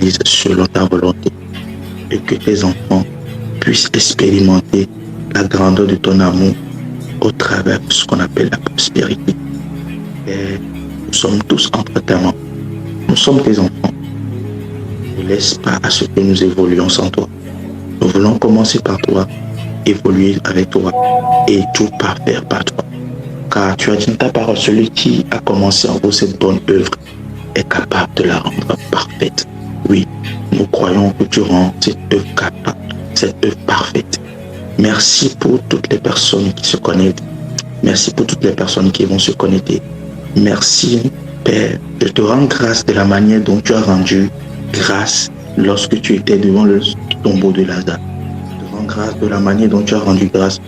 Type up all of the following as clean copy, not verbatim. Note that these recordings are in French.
réalise selon ta volonté et que tes enfants puissent expérimenter la grandeur de ton amour au travers de ce qu'on appelle la prospérité. Et nous sommes tous entre tes mains. Nous sommes tes enfants. Ne laisse pas à ce que nous évoluions sans toi. Nous voulons commencer par toi, évoluer avec toi et tout parfaire par toi. Car tu as dit dans ta parole, celui qui a commencé en vous cette bonne œuvre est capable de la rendre parfaite. Oui, nous croyons que tu rends cette œuvre capable, cette œuvre parfaite. Merci pour toutes les personnes qui se connectent. Merci pour toutes les personnes qui vont se connecter. Merci, Père. Je te rends grâce de la manière dont tu as rendu grâce lorsque tu étais devant le tombeau de Lazare. Je te rends grâce de la manière dont tu as rendu grâce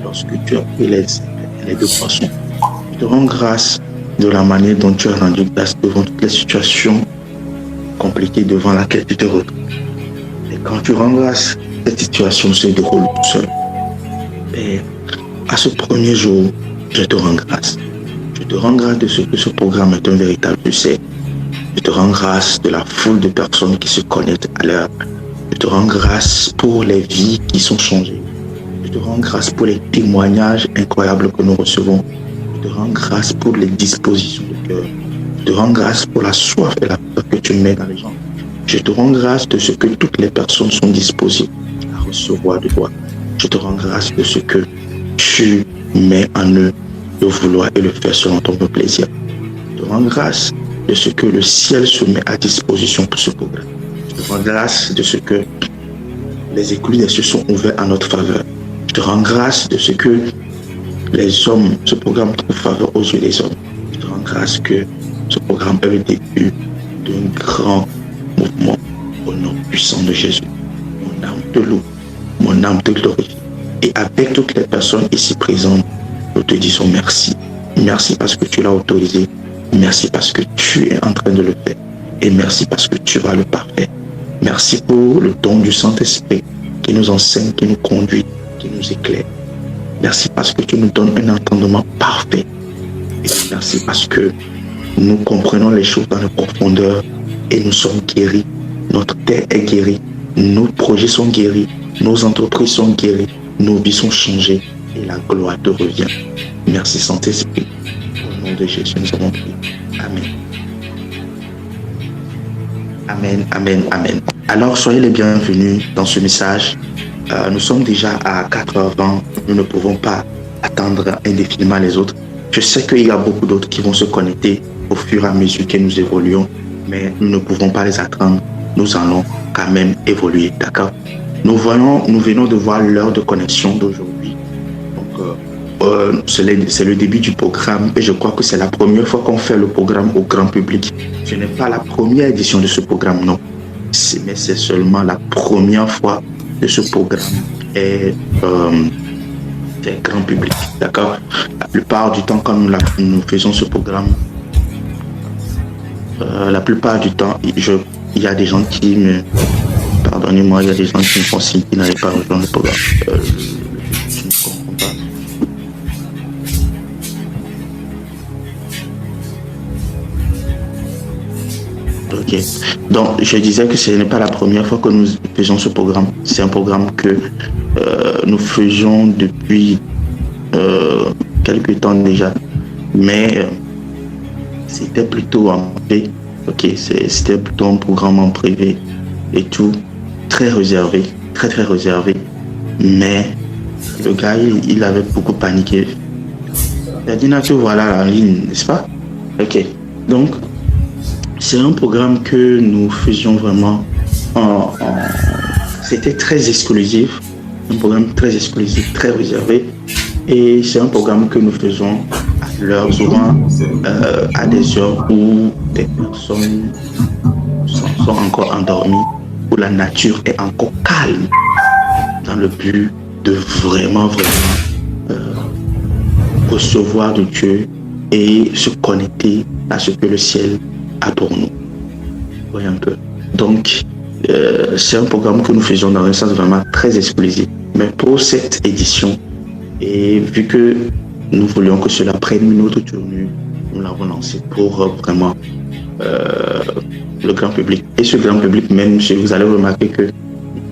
lorsque tu as pris les deux poissons. Je te rends grâce de la manière dont tu as rendu grâce devant toutes les situations compliquées devant laquelle tu te retrouves. Et quand tu rends grâce, cette situation se déroule tout seul. Et à ce premier jour, je te rends grâce. Je te rends grâce de ce que ce programme est un véritable succès. Je te rends grâce de la foule de personnes qui se connectent à l'heure. Je te rends grâce pour les vies qui sont changées. Je te rends grâce pour les témoignages incroyables que nous recevons. Je te rends grâce pour les dispositions de cœur. Je te rends grâce pour la soif et la peur que tu mets dans les gens. Je te rends grâce de ce que toutes les personnes sont disposées à recevoir de toi. Je te rends grâce de ce que tu mets en eux de vouloir et le faire selon ton plaisir. Je te rends grâce de ce que le ciel se met à disposition pour ce programme. Je te rends grâce de ce que les écluses des cieux sont ouvertes en notre faveur. Je te rends grâce de ce que les hommes, ce programme trouve faveur aux yeux des hommes. Je te rends grâce que ce programme est le début d'un grand mouvement au nom puissant de Jésus. Mon âme te loue, mon âme te glorifie. Et avec toutes les personnes ici présentes, nous te disons merci. Merci parce que tu l'as autorisé. Merci parce que tu es en train de le faire. Et merci parce que tu vas le parfaire. Merci pour le don du Saint-Esprit qui nous enseigne, qui nous conduit, qui nous éclaire. Merci parce que tu nous donnes un entendement parfait. Et merci parce que nous comprenons les choses dans la profondeur et nous sommes guéris. Notre terre est guérie. Nos projets sont guéris. Nos entreprises sont guéries. Nos vies sont changées. Et la gloire te revient. Merci Saint-Esprit. Au nom de Jésus, nous avons prié. Amen. Amen, amen, amen. Alors, soyez les bienvenus dans ce message. Nous sommes déjà à 4h20. Nous ne pouvons pas attendre indéfiniment les autres. Je sais qu'il y a beaucoup d'autres qui vont se connecter au fur et à mesure que nous évoluons, mais nous ne pouvons pas les attendre. Nous allons quand même évoluer, d'accord? Nous venons de voir l'heure de connexion d'aujourd'hui. Donc, c'est le début du programme et je crois que c'est la première fois qu'on fait le programme au grand public. Ce n'est pas la première édition de ce programme, non. Mais c'est seulement la première fois que ce programme est grand public, d'accord? La plupart du temps, quand nous faisons ce programme, la plupart du temps, il y a des gens qui me... Pardonnez-moi, il y a des gens qui me font signe qui n'arrivent pas à rejoindre le programme. Je ne comprends pas. Ok. Donc, je disais que ce n'est pas la première fois que nous faisons ce programme. C'est un programme que nous faisions depuis quelques temps déjà. Mais c'était plutôt en privé. Ok, c'était plutôt un programme en privé et tout. Très réservé, très réservé. Mais le gars, il avait beaucoup paniqué. Il a dit, Nacho, voilà la ligne, n'est-ce pas? Ok. Donc, c'est un programme que nous faisions vraiment c'était très exclusif, un programme très exclusif, très réservé. Et c'est un programme que nous faisons à l'heure, souvent à des heures où des personnes sont encore endormies, où la nature est encore calme, dans le but de vraiment recevoir de Dieu et se connecter à ce que le ciel a pour nous. Voyez un peu. Donc, c'est un programme que nous faisons dans un sens vraiment très exclusif. Mais pour cette édition, et vu que nous voulions que cela prenne une autre tournure, nous l'avons lancé pour vraiment le grand public. Et ce grand public, même si vous allez remarquer que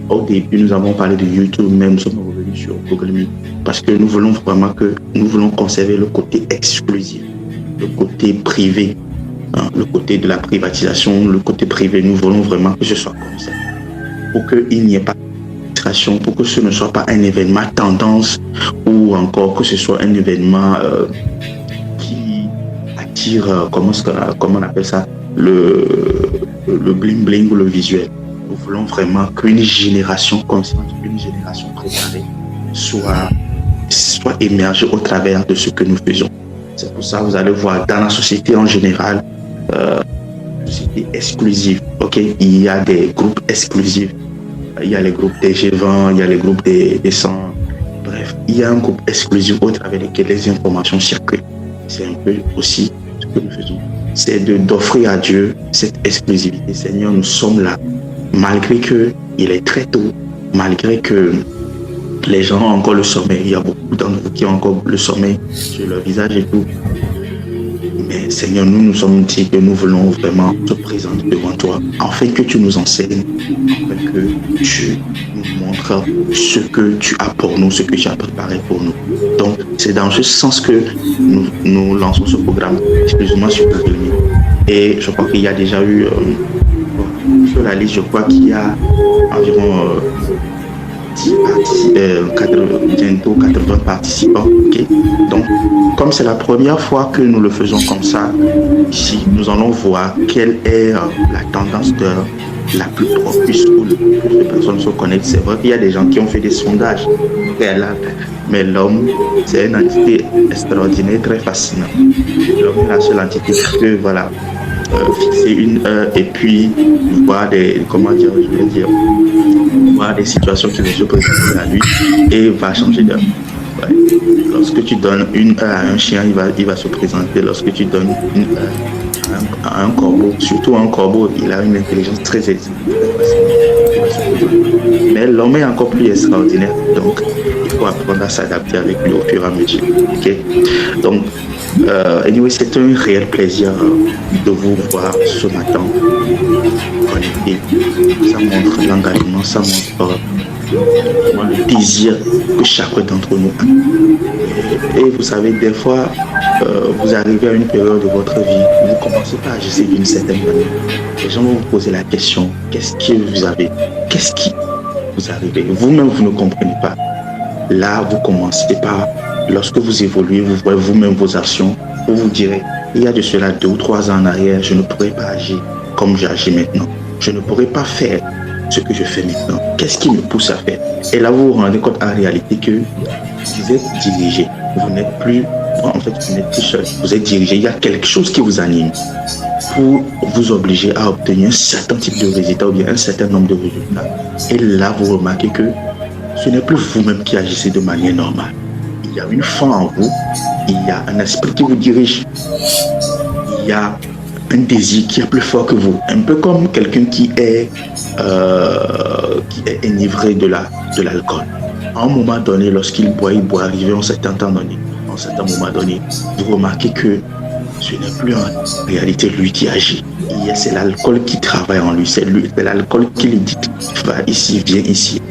au début, nous avons parlé de YouTube, même nous sommes revenus sur Google Meet, parce que nous voulons conserver le côté exclusif, le côté privé, le côté de la privatisation, le côté privé. Nous voulons vraiment que ce soit comme ça, pour qu'il n'y ait pas d'administration, pour que ce ne soit pas un événement tendance, ou encore que ce soit un événement qui attire, comment on appelle ça, le bling bling ou le visuel. Nous voulons vraiment qu'une génération consciente, une génération préparée soit émergée au travers de ce que nous faisons. C'est pour ça que vous allez voir dans la société en général, société exclusive. Ok, il y a des groupes exclusifs. Il y a les groupes des G20, il y a les groupes des 100. Bref, il y a un groupe exclusif au travers desquels les informations circulent. C'est un peu aussi ce que nous faisons. C'est d'offrir à Dieu cette exclusivité. Seigneur, nous sommes là. Malgré qu'il est très tôt, malgré que les gens ont encore le sommeil, il y a beaucoup d'entre vous qui ont encore le sommeil sur leur visage et tout. Mais Seigneur, nous sommes dit que nous voulons vraiment te présenter devant toi, afin que tu nous enseignes, afin que tu nous montres ce que tu as pour nous, ce que tu as préparé pour nous. Donc, c'est dans ce sens que nous lançons ce programme, exclusivement sur Google Meet. Et je crois qu'il y a déjà eu... sur la liste, je crois qu'il y a environ 80 participants. Okay. Donc, comme c'est la première fois que nous le faisons comme ça, ici, nous allons voir quelle est la tendance de la plus propice où le plus de personnes se connectent. C'est vrai qu'il y a des gens qui ont fait des sondages préalables, mais l'homme, c'est une entité extraordinaire, très fascinante. L'homme est la seule entité que, voilà, fixer une heure et puis voir voir des situations qui vont se présenter à lui et va changer d'heure. Ouais. Lorsque tu donnes une heure à un chien, il va se présenter. Lorsque tu donnes une heure à un corbeau, surtout un corbeau, il a une intelligence très élevée. Mais l'homme est encore plus extraordinaire, donc il faut apprendre à s'adapter avec lui au fur et à mesure. Okay? Donc, anyway, c'est un réel plaisir de vous voir ce matin connecté. Ça montre l'engagement, ça montre le désir que chacun d'entre nous a. Et vous savez, des fois, vous arrivez à une période de votre vie, vous commencez pas à agir d'une certaine manière. Les gens vont vous poser la question, qu'est-ce que vous avez? Qu'est-ce qui vous arrive? Vous-même, vous ne comprenez pas. Là, vous commencez par, lorsque vous évoluez, vous voyez vous-même vos actions, vous vous direz, il y a de cela 2 ou 3 ans en arrière, je ne pourrais pas agir comme j'agis maintenant. Je ne pourrais pas faire ce que je fais maintenant. Qu'est-ce qui me pousse à faire? Et là, vous vous rendez compte en réalité que vous êtes dirigé. Vous n'êtes plus seul. Vous êtes dirigé. Il y a quelque chose qui vous anime pour vous obliger à obtenir un certain type de résultat ou bien un certain nombre de résultats. Et là, vous remarquez que ce n'est plus vous-même qui agissez de manière normale. Il y a une foi en vous, il y a un esprit qui vous dirige, il y a un désir qui est plus fort que vous. Un peu comme quelqu'un qui est enivré de l'alcool. À un moment donné, lorsqu'il boit, arriver à un certain temps donné. À un certain moment donné, vous remarquez que ce n'est plus en réalité lui qui agit. C'est l'alcool qui travaille en lui. C'est l'alcool qui lui dit va ici, viens ici.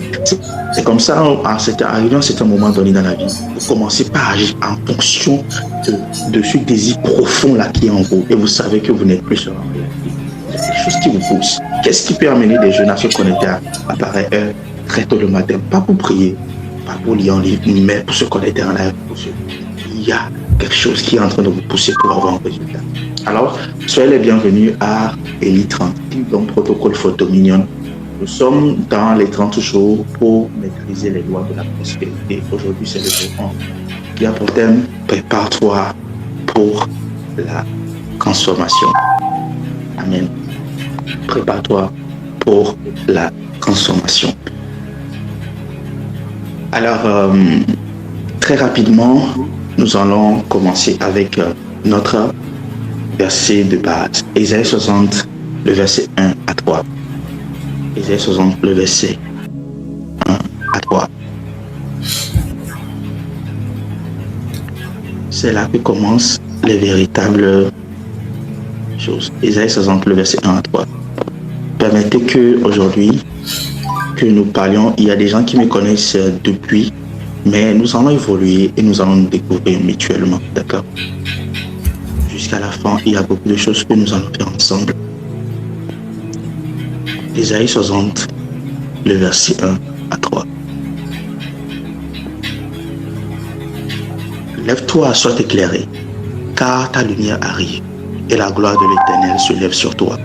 C'est comme ça, arrivé à un certain moment donné dans la vie, vous commencez par agir en fonction de ce désir profond là qui est en vous. Et vous savez que vous n'êtes plus sur en réalité. C'est quelque chose qui vous pousse. Qu'est-ce qui peut amener des jeunes à se connecter à pareille heure très tôt le matin? Pas pour prier, pas pour lire un livre, mais pour se connecter en live. Il y a quelque chose qui est en train de vous pousser pour avoir un résultat. Alors, soyez les bienvenus à Eli 30, donc protocole photo mignonne. Nous sommes dans les 30 jours pour maîtriser les lois de la prospérité. Aujourd'hui, c'est le jour 1 qui a pour thème prépare-toi pour la transformation. Amen. Prépare-toi pour la transformation. Alors, très rapidement, nous allons commencer avec notre verset de base. Ésaïe 60, le verset 1 à 3. Ésaïe 60, le verset 1 à 3. C'est là que commencent les véritables chose. Ésaïe 60, le verset 1 à 3. Permettez que aujourd'hui que nous parlions, il y a des gens qui me connaissent depuis, mais nous allons évoluer et nous allons nous découvrir mutuellement, d'accord? Jusqu'à la fin, il y a beaucoup de choses que nous allons faire ensemble. Ésaïe 60, le verset 1 à 3. Lève-toi, sois éclairé, car ta lumière arrive, et la gloire de l'Éternel se lève sur toi.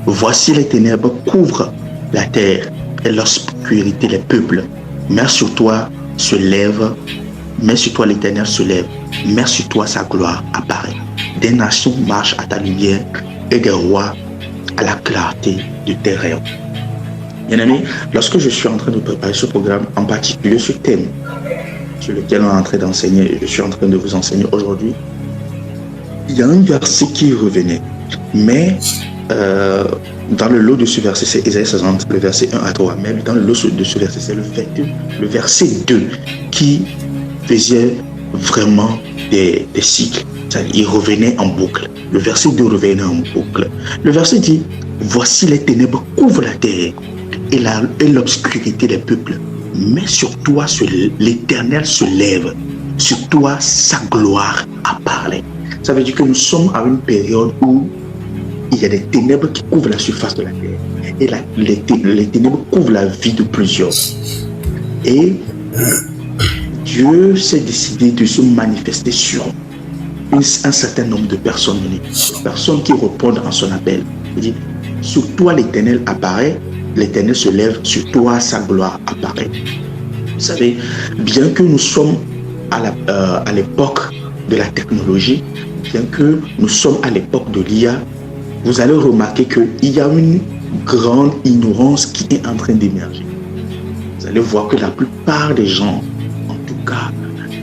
Voici les ténèbres couvrent la terre, et l'obscurité les peuples. Mais sur toi l'Éternel se lève, mais sur toi sa gloire apparaît. Des nations marchent à ta lumière, et des rois à la clarté de tes rayons. Bien aimé, lorsque je suis en train de préparer ce programme, en particulier ce thème sur lequel on est en train d'enseigner, je suis en train de vous enseigner aujourd'hui, il y a un verset qui revenait, mais dans le lot de ce verset, c'est Ésaïe 60, le verset 1 à 3, même dans le lot de ce verset, c'est le verset 2 qui faisait vraiment des cycles. Il revenait en boucle. Le verset 2 revenait en boucle. Le verset dit, voici les ténèbres couvrent la terre et l'obscurité des peuples. Mais sur toi, l'Éternel se lève. Sur toi, sa gloire apparaît. Ça veut dire que nous sommes à une période où il y a des ténèbres qui couvrent la surface de la terre. Et les ténèbres couvrent la vie de plusieurs. Et Dieu s'est décidé de se manifester sur un certain nombre de personnes qui répondent à son appel. Il dit, sur toi l'Éternel apparaît, l'Éternel se lève, sur toi sa gloire apparaît. Vous savez, bien que nous sommes à l'époque de la technologie, bien que nous sommes à l'époque de l'IA, vous allez remarquer qu'il y a une grande ignorance qui est en train d'émerger. Vous allez voir que la plupart des gens, en tout cas,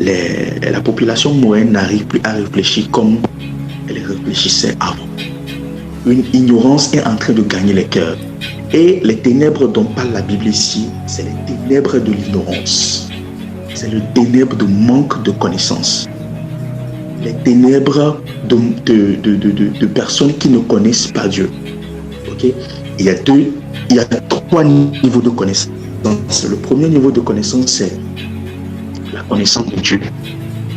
la population moyenne n'arrive plus à réfléchir comme elle réfléchissait avant. Une ignorance est en train de gagner les cœurs. Et les ténèbres dont parle la Bible ici, c'est les ténèbres de l'ignorance. C'est le ténèbre de manque de connaissance. Les ténèbres de personnes qui ne connaissent pas Dieu. Okay? Il y a trois niveaux de connaissance. Le premier niveau de connaissance, c'est la connaissance de Dieu.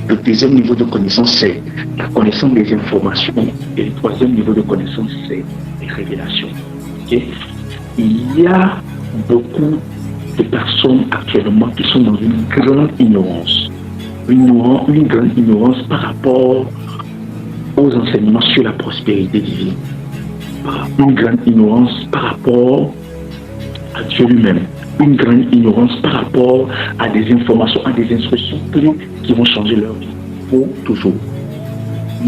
Le deuxième niveau de connaissance, c'est la connaissance des informations. Et le troisième niveau de connaissance, c'est les révélations. Okay? Il y a beaucoup de personnes actuellement qui sont dans une grande ignorance. Une grande ignorance par rapport aux enseignements sur la prospérité divine. Une grande ignorance par rapport à Dieu lui-même. Une grande ignorance par rapport à des informations, à des instructions clés qui vont changer leur vie pour toujours.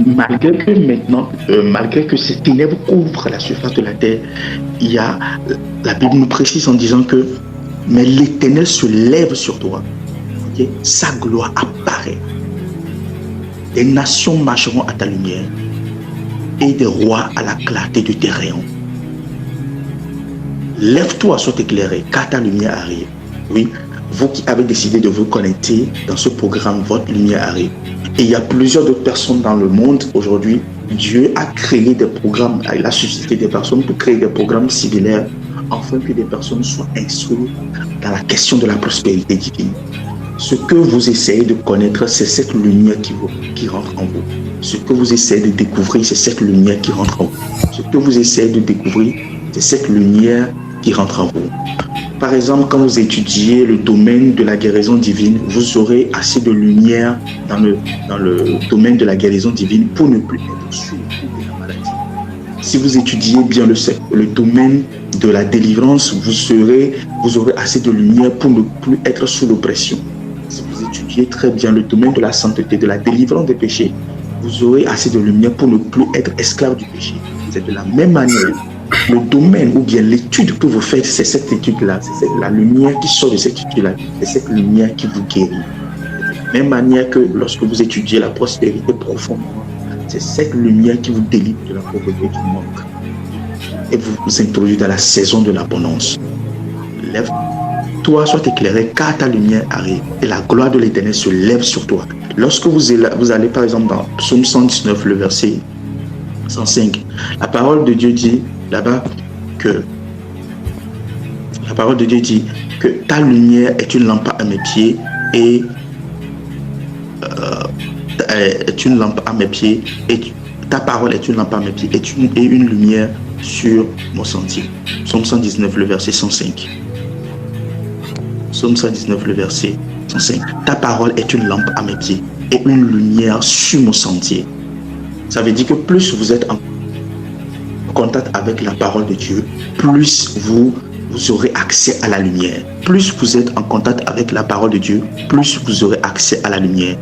Malgré que ces ténèbres couvrent la surface de la terre, la Bible nous précise en disant que mais l'Éternel se lève sur toi. Okay? Sa gloire apparaît. Des nations marcheront à ta lumière et des rois à la clarté de tes rayons. Lève-toi, sois éclairé, car ta lumière arrive. Oui, vous qui avez décidé de vous connecter dans ce programme, votre lumière arrive. Et il y a plusieurs autres personnes dans le monde aujourd'hui. Dieu a créé des programmes, il a suscité des personnes pour créer des programmes similaires, afin que des personnes soient instruites dans la question de la prospérité divine. Ce que vous essayez de connaître, c'est cette lumière qui rentre en vous. Ce que vous essayez de découvrir, c'est cette lumière qui rentre en vous. Ce que vous essayez de découvrir, c'est cette lumière qui rentre en vous. Par exemple, quand vous étudiez le domaine de la guérison divine, vous aurez assez de lumière dans le domaine de la guérison divine pour ne plus être sous le coup de la maladie. Si vous étudiez bien le domaine de la délivrance, vous aurez assez de lumière pour ne plus être sous l'oppression. Si vous étudiez très bien le domaine de la sainteté, de la délivrance des péchés, vous aurez assez de lumière pour ne plus être esclave du péché. C'est de la même manière. Le domaine ou bien l'étude que vous faites, c'est cette étude-là, c'est la lumière qui sort de cette étude-là, c'est cette lumière qui vous guérit. De la même manière que lorsque vous étudiez la prospérité profondément, c'est cette lumière qui vous délivre de la pauvreté du manque et vous introduit dans la saison de l'abondance. Lève-toi, sois éclairé, car ta lumière arrive et la gloire de l'Éternel se lève sur toi. Lorsque vous allez par exemple dans Psaume 119, le verset 105. La parole de Dieu dit là-bas que la parole de Dieu dit que ta lumière est une lampe à mes pieds et est une lampe à mes pieds et ta parole est une lampe à mes pieds et une lumière sur mon sentier. Psaume 119, le verset 105. Psaume 119, le verset 105. Ta parole est une lampe à mes pieds et une lumière sur mon sentier. Ça veut dire que plus vous êtes en contact avec la parole de Dieu, plus vous aurez accès à la lumière. Plus vous êtes en contact avec la parole de Dieu, plus vous aurez accès à la lumière.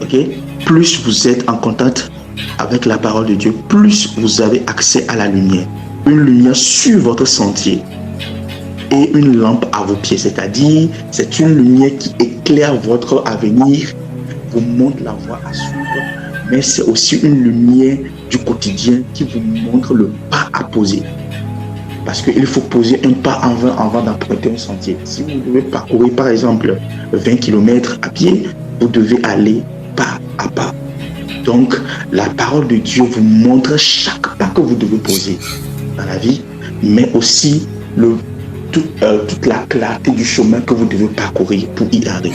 Ok? Plus vous êtes en contact avec la parole de Dieu, plus vous avez accès à la lumière. Une lumière sur votre sentier et une lampe à vos pieds. C'est-à-dire, c'est une lumière qui éclaire votre avenir, vous montre la voie à suivre, mais c'est aussi une lumière du quotidien qui vous montre le pas à poser. Parce qu'il faut poser un pas avant d'emprunter un sentier. Si vous devez parcourir par exemple 20 km à pied, vous devez aller pas à pas. Donc, la parole de Dieu vous montre chaque pas que vous devez poser dans la vie, mais aussi toute la clarté du chemin que vous devez parcourir pour y arriver.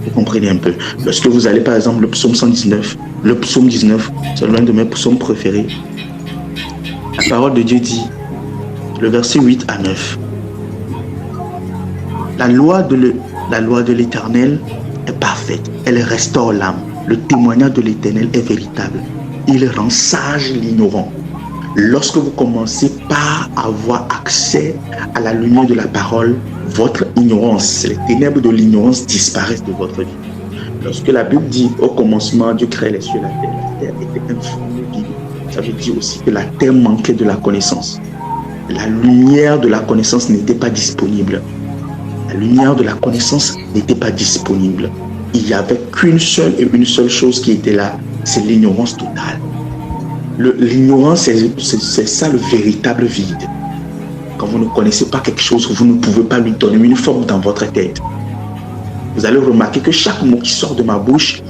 Vous comprenez un peu. Lorsque vous allez par exemple le psaume 119, le psaume 19, c'est l'un de mes psaumes préférés. La parole de Dieu dit, le verset 8 à 9. La loi de l'Éternel est parfaite, elle restaure l'âme. Le témoignage de l'Éternel est véritable. Il rend sage l'ignorant. Lorsque vous commencez par avoir accès à la lumière de la parole, votre ignorance, les ténèbres de l'ignorance disparaissent de votre vie. Lorsque la Bible dit au commencement, Dieu crée les cieux et la terre était informe vide, ça veut dire aussi que la terre manquait de la connaissance. La lumière de la connaissance n'était pas disponible. La lumière de la connaissance n'était pas disponible. Il n'y avait qu'une seule et une seule chose qui était là, c'est l'ignorance totale. L'ignorance, c'est ça le véritable vide. Quand vous ne connaissez pas quelque chose, vous ne pouvez pas lui donner une forme dans votre tête. Vous allez remarquer que chaque mot qui sort de ma bouche,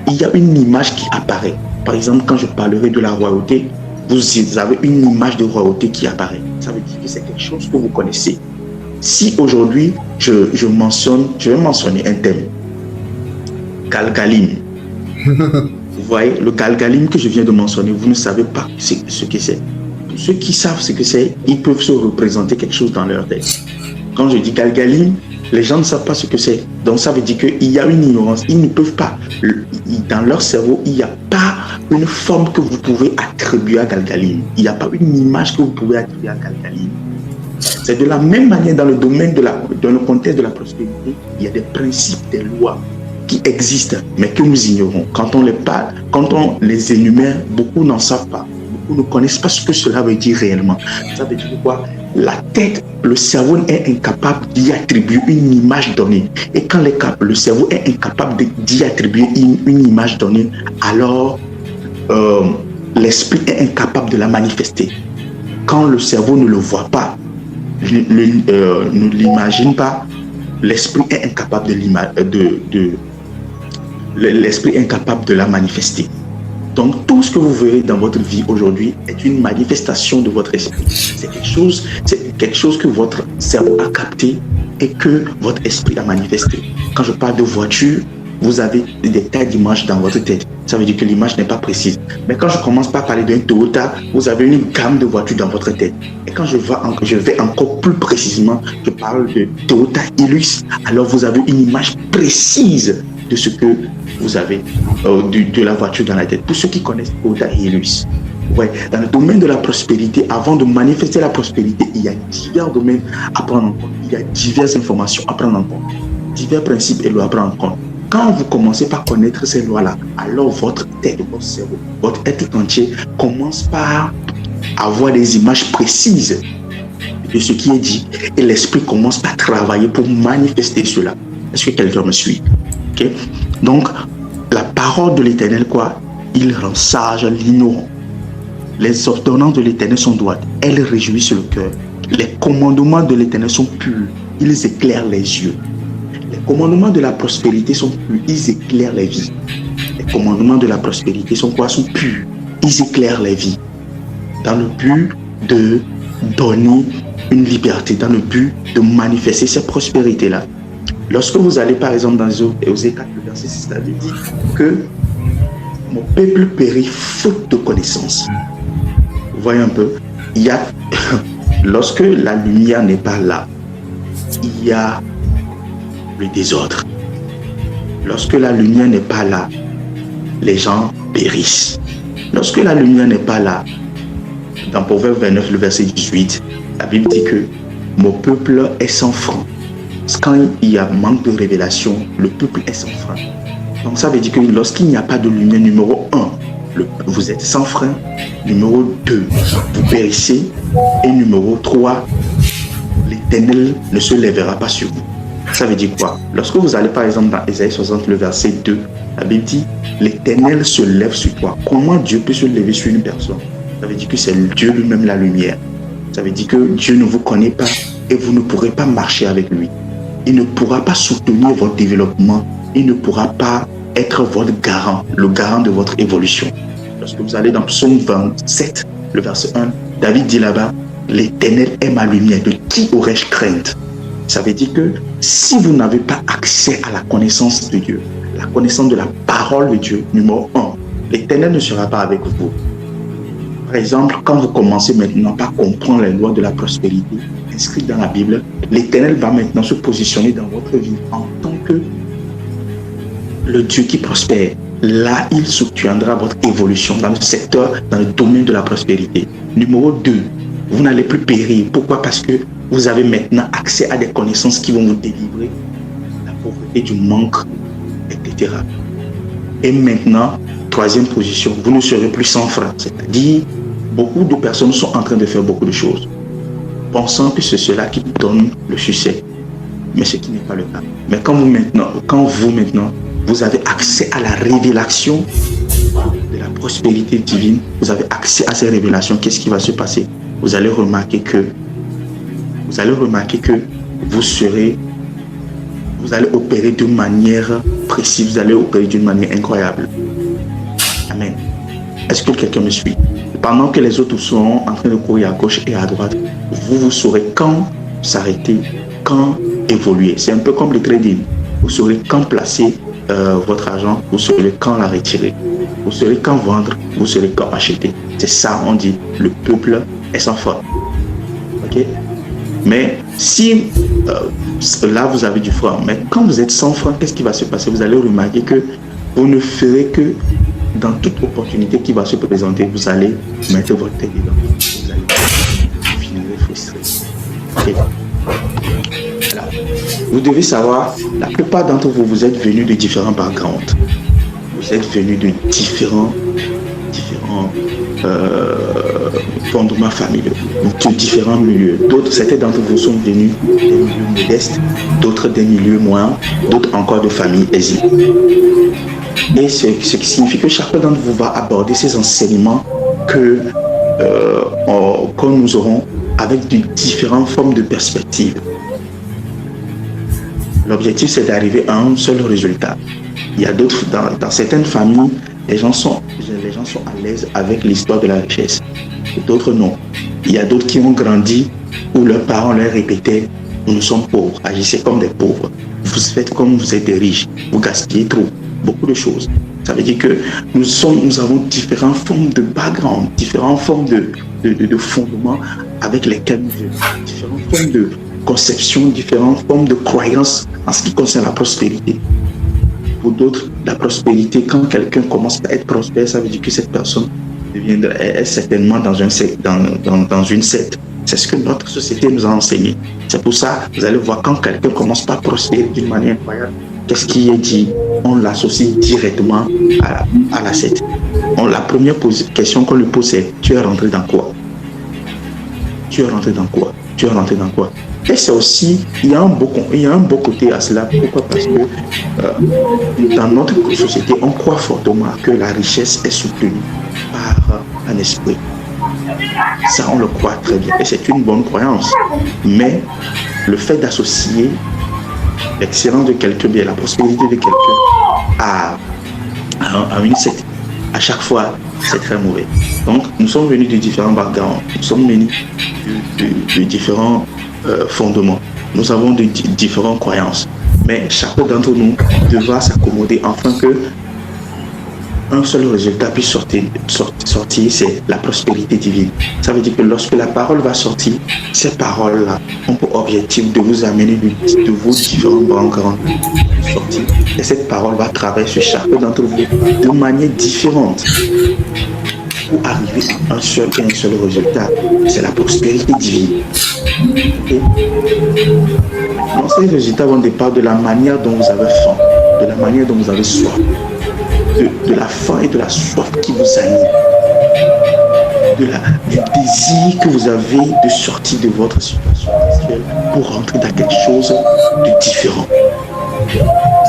il y a une image qui apparaît. Par exemple, quand je parlerai de la royauté, vous avez une image de royauté qui apparaît. Ça veut dire que c'est quelque chose que vous connaissez. Si aujourd'hui, je vais mentionner un thème. Galgalim. Vous voyez, le Galgalim que je viens de mentionner, vous ne savez pas ce que c'est. Pour ceux qui savent ce que c'est, ils peuvent se représenter quelque chose dans leur tête. Quand je dis Galgalim, les gens ne savent pas ce que c'est. Donc ça veut dire qu'il y a une ignorance. Ils ne peuvent pas, dans leur cerveau, il n'y a pas une forme que vous pouvez attribuer à Galgalim. Il n'y a pas une image que vous pouvez attribuer à Galgalim. C'est de la même manière dans le domaine dans le contexte de la prospérité, il y a des principes, des lois qui existent, mais que nous ignorons. Quand on les parle, quand on les énumère, beaucoup n'en savent pas. Beaucoup ne connaissent pas ce que cela veut dire réellement. Ça veut dire quoi? La tête, le cerveau est incapable d'y attribuer une image donnée. Et quand le cerveau est incapable d'y attribuer une image donnée, alors l'esprit est incapable de la manifester. Quand le cerveau ne le voit pas, ne l'imagine pas, l'esprit est incapable l'esprit est incapable de la manifester. Donc tout ce que vous verrez dans votre vie aujourd'hui est une manifestation de votre esprit. C'est quelque chose que votre cerveau a capté et que votre esprit a manifesté. Quand je parle de voiture, vous avez des tas d'images dans votre tête. Ça veut dire que l'image n'est pas précise. Mais quand je commence par parler d'un Toyota, vous avez une gamme de voitures dans votre tête. Et quand je vais encore plus précisément, je parle de Toyota Hilux, alors vous avez une image précise de ce que vous avez de la voiture dans la tête. Pour ceux qui connaissent Toyota Hilux, ouais, dans le domaine de la prospérité, avant de manifester la prospérité, il y a divers domaines à prendre en compte. Il y a diverses informations à prendre en compte. Divers principes et lois à prendre en compte. Quand vous commencez par connaître ces lois-là, alors votre tête, votre cerveau, votre être entier commence par avoir des images précises de ce qui est dit et l'esprit commence par travailler pour manifester cela. Est-ce que quelqu'un me suit? Okay? Donc, la parole de l'Éternel, quoi? Il rend sage l'ignorant. Les ordonnances de l'Éternel sont droites. Elles réjouissent le cœur. Les commandements de l'Éternel sont purs. Ils éclairent les yeux. Les commandements de la prospérité sont purs. Ils éclairent les vies. Les commandements de la prospérité sont quoi? Sont purs. Ils éclairent les vies. Dans le but de donner une liberté, dans le but de manifester cette prospérité-là. Lorsque vous allez par exemple dans Osée 4, le verset 6, ça dit que mon peuple périt faute de connaissance. Vous voyez un peu, il y a, lorsque la lumière n'est pas là, il y a le désordre. Lorsque la lumière n'est pas là, les gens périssent. Lorsque la lumière n'est pas là, dans Proverbe 29, le verset 18, la Bible dit que mon peuple est sans frein. Quand il y a manque de révélation, le peuple est sans frein. Donc ça veut dire que lorsqu'il n'y a pas de lumière, numéro 1, vous êtes sans frein. Numéro 2, vous périssez. Et numéro 3, l'Éternel ne se lèvera pas sur vous. Ça veut dire quoi? Lorsque vous allez par exemple dans Ésaïe 60, le verset 2, la Bible dit l'Éternel se lève sur toi. Comment Dieu peut se lever sur une personne? Ça veut dire que c'est Dieu lui-même la lumière. Ça veut dire que Dieu ne vous connaît pas et vous ne pourrez pas marcher avec lui. Il ne pourra pas soutenir votre développement. Il ne pourra pas être votre garant, le garant de votre évolution. Lorsque vous allez dans Psaume 27, le verset 1, David dit là-bas, l'Éternel est ma lumière, de qui aurais-je crainte? Ça veut dire que si vous n'avez pas accès à la connaissance de Dieu, la connaissance de la parole de Dieu, numéro 1, l'Éternel ne sera pas avec vous. Par exemple, quand vous commencez maintenant par comprendre les lois de la prospérité inscrites dans la Bible, l'Éternel va maintenant se positionner dans votre vie en tant que le Dieu qui prospère. Là, il soutiendra votre évolution dans le secteur, dans le domaine de la prospérité. Numéro 2, vous n'allez plus périr. Pourquoi? Parce que vous avez maintenant accès à des connaissances qui vont vous délivrer de la pauvreté, du manque, etc. Et maintenant, troisième position, vous ne serez plus sans frein. C'est-à-dire, beaucoup de personnes sont en train de faire beaucoup de choses, pensant que c'est cela qui donne le succès. Mais ce qui n'est pas le cas. Mais quand vous maintenant, vous avez accès à la révélation de la prospérité divine, vous avez accès à ces révélations, qu'est-ce qui va se passer? Vous allez remarquer que vous allez opérer d'une manière précise, vous allez opérer d'une manière incroyable. Amen. Est-ce que quelqu'un me suit? Pendant que les autres sont en train de courir à gauche et à droite, vous saurez quand s'arrêter, quand évoluer. C'est un peu comme le trading. Vous saurez quand placer votre argent, vous saurez quand la retirer. Vous saurez quand vendre, vous saurez quand acheter. C'est ça, on dit, le peuple est sans frein. Ok? Mais si là vous avez du frein, mais quand vous êtes sans frein, qu'est-ce qui va se passer? Vous allez remarquer que vous ne ferez que dans toute opportunité qui va se présenter, vous allez mettre votre tête dedans. Vous finirez frustré. Okay. Voilà. Vous devez savoir, la plupart d'entre vous, vous êtes venus de différents backgrounds. Vous êtes venus de différents fondements familiaux, de différents milieux. D'autres, certains d'entre vous sont venus des milieux modestes, d'autres des milieux moyens, d'autres encore de familles aisées. Et ce qui signifie que chacun d'entre vous va aborder ces enseignements que nous aurons avec de différentes formes de perspectives. L'objectif, c'est d'arriver à un seul résultat. Il y a d'autres, dans certaines familles, les gens sont à l'aise avec l'histoire de la richesse. D'autres non. Il y a d'autres qui ont grandi où leurs parents leur répétaient « Nous sommes pauvres, agissez comme des pauvres. Vous faites comme vous êtes des riches, vous gaspillez trop. » Beaucoup de choses. Ça veut dire que nous avons différentes formes de background, différentes formes de fondements avec lesquels nous vivons, différentes formes de conception, différentes formes de croyances en ce qui concerne la prospérité. Pour d'autres, la prospérité, quand quelqu'un commence à être prospère, ça veut dire que cette personne est certainement dans une secte. C'est ce que notre société nous a enseigné. C'est pour ça, vous allez voir, quand quelqu'un commence à prospérer d'une manière incroyable, qu'est-ce qui est dit? On l'associe directement à la secte. La première question qu'on lui pose, c'est « Tu es rentré dans quoi? Tu es rentré dans quoi? Tu es rentré dans quoi ?» Et c'est aussi, il y a un beau côté à cela. Pourquoi? Parce que dans notre société, on croit fortement que la richesse est soutenue par un esprit. Ça, on le croit très bien. Et c'est une bonne croyance. Mais le fait d'associer l'excellence de quelqu'un, bien la prospérité de quelqu'un à à une secte. À chaque fois, c'est très mauvais. Donc, nous sommes venus de différents backgrounds, nous sommes venus de différents fondements, nous avons de différentes croyances. Mais chacun d'entre nous devra s'accommoder afin que un seul résultat puisse sortir, c'est la prospérité divine. Ça veut dire que lorsque la parole va sortir, ces paroles-là ont pour objectif de vous amener de vos différents backgrounds sortir. Et cette parole va travailler sur chacun d'entre vous de manière différente pour arriver à un seul résultat. C'est la prospérité divine. Okay? Donc, ces résultats vont dépendre de la manière dont vous avez faim, de la manière dont vous avez soif. De la faim et de la soif qui vous anime, du désir que vous avez de sortir de votre situation actuelle pour rentrer dans quelque chose de différent,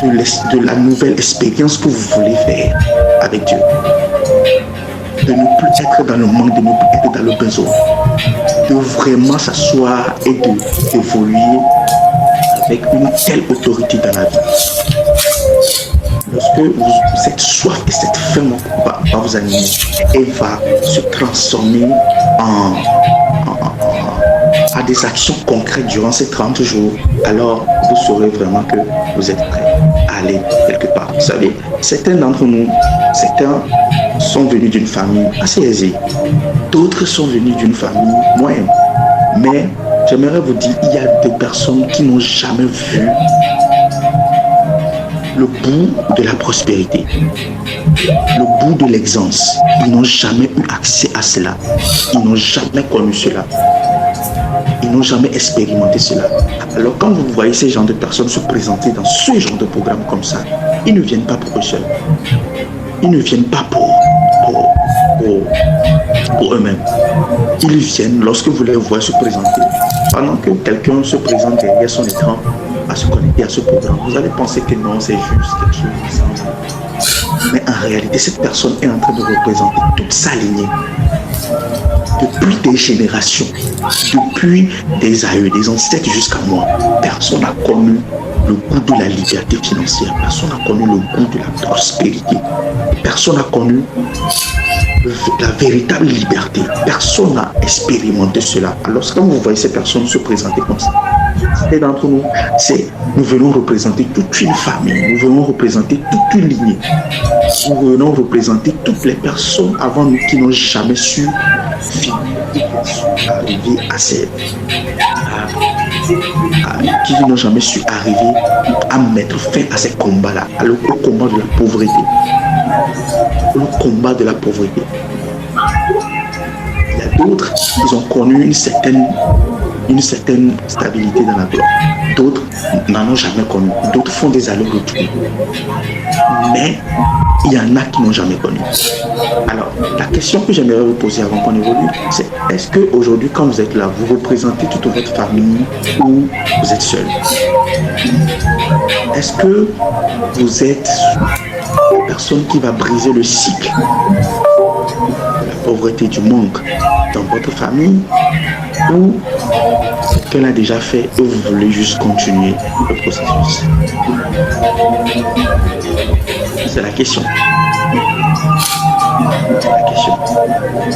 de la nouvelle expérience que vous voulez faire avec Dieu, de ne plus être dans le manque, de ne plus être dans le besoin, de vraiment s'asseoir et d'évoluer avec une telle autorité dans la vie. Lorsque cette soif et cette faim va vous animer et va se transformer à des actions concrètes durant ces 30 jours, alors vous saurez vraiment que vous êtes prêts à aller quelque part. Vous savez, certains d'entre nous, certains sont venus d'une famille assez aisée, d'autres sont venus d'une famille moyenne. Mais j'aimerais vous dire, il y a des personnes qui n'ont jamais vu le bout de la prospérité, le bout de l'existence. Ils n'ont jamais eu accès à cela. Ils n'ont jamais connu cela. Ils n'ont jamais expérimenté cela. Alors quand vous voyez ces genres de personnes se présenter dans ce genre de programme comme ça, ils ne viennent pas pour eux seuls. Ils ne viennent pas pour eux-mêmes. Ils viennent lorsque vous les voyez se présenter. Pendant que quelqu'un se présente derrière son écran à se connecter à ce programme, vous allez penser que non, c'est juste quelque chose de semble. Mais en réalité, cette personne est en train de représenter toute sa lignée. Depuis des générations, depuis des aïeux, des ancêtres jusqu'à moi, personne n'a connu le goût de la liberté financière, personne n'a connu le goût de la prospérité, personne n'a connu la véritable liberté, personne n'a expérimenté cela. Alors quand vous voyez ces personnes se présenter comme ça, c'est d'entre nous, nous venons représenter toute une famille, nous venons représenter toute une lignée, nous venons représenter toutes les personnes avant nous qui n'ont jamais su finir, arriver qui n'ont jamais su arriver à mettre fin à ces combats-là, au combat de la pauvreté. Le combat de la pauvreté. Il y a d'autres, ils ont connu une certaine stabilité dans la gloire. D'autres n'en ont jamais connu. D'autres font des allers-retours. Mais il y en a qui n'ont jamais connu. Alors, la question que j'aimerais vous poser avant qu'on évolue, c'est est-ce qu'aujourd'hui, quand vous êtes là, vous représentez toute votre famille ou vous êtes seul? Est-ce que vous êtes une personne qui va briser le cycle de la pauvreté, du manque dans votre famille, ou qu'elle a déjà fait et vous voulez juste continuer le processus? C'est la question. C'est la question.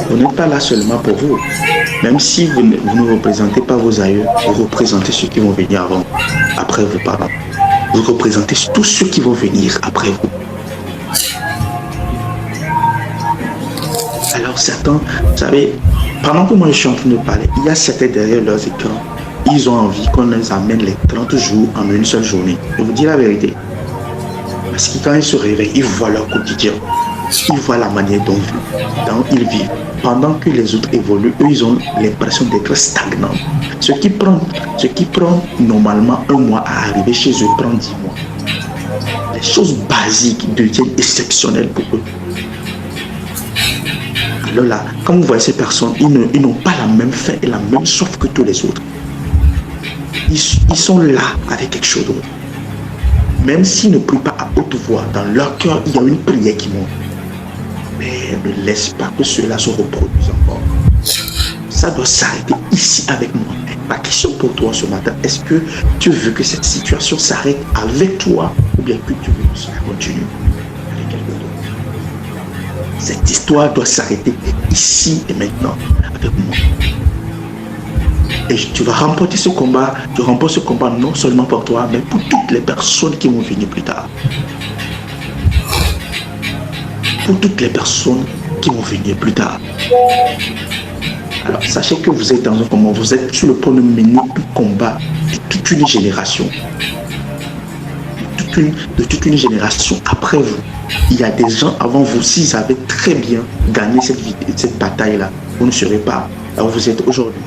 Vous n'êtes pas là seulement pour vous. Même si vous ne représentez pas vos aïeux, vous représentez ceux qui vont venir après vous, pardon. Vous représentez tous ceux qui vont venir après vous. Alors certains, vous savez, pendant que moi je suis en train de parler, il y a certains derrière leurs écrans, ils ont envie qu'on les amène les 30 jours en une seule journée. Je vous dis la vérité. Parce que quand ils se réveillent, ils voient leur quotidien. Ils voient la manière dont ils vivent. Pendant que les autres évoluent, eux, ils ont l'impression d'être stagnants. Ce qui prend normalement 1 mois à arriver chez eux prend 10 mois. Les choses basiques deviennent exceptionnelles pour eux. Alors là, quand vous voyez ces personnes, ils n'ont pas la même faim et la même soif que tous les autres. Ils sont là avec quelque chose d'autre. Même s'ils ne prient pas à haute voix, dans leur cœur, il y a une prière qui monte. Mais ne laisse pas que cela se reproduise encore. Ça doit s'arrêter ici avec moi. Ma question pour toi ce matin, est-ce que tu veux que cette situation s'arrête avec toi ou bien que tu veux que cela continue avec quelqu'un d'autre? Cette histoire doit s'arrêter ici et maintenant avec moi. Et tu vas remporter ce combat. Tu remportes ce combat non seulement pour toi, mais pour toutes les personnes qui vont venir plus tard. Pour toutes les personnes qui vont venir plus tard. Alors, sachez que vous êtes dans un combat, vous êtes sur le point de mener tout combat de toute une génération. De toute une génération après vous. Il y a des gens avant vous, s'ils avaient très bien gagné cette bataille-là, vous ne serez pas là où vous êtes aujourd'hui.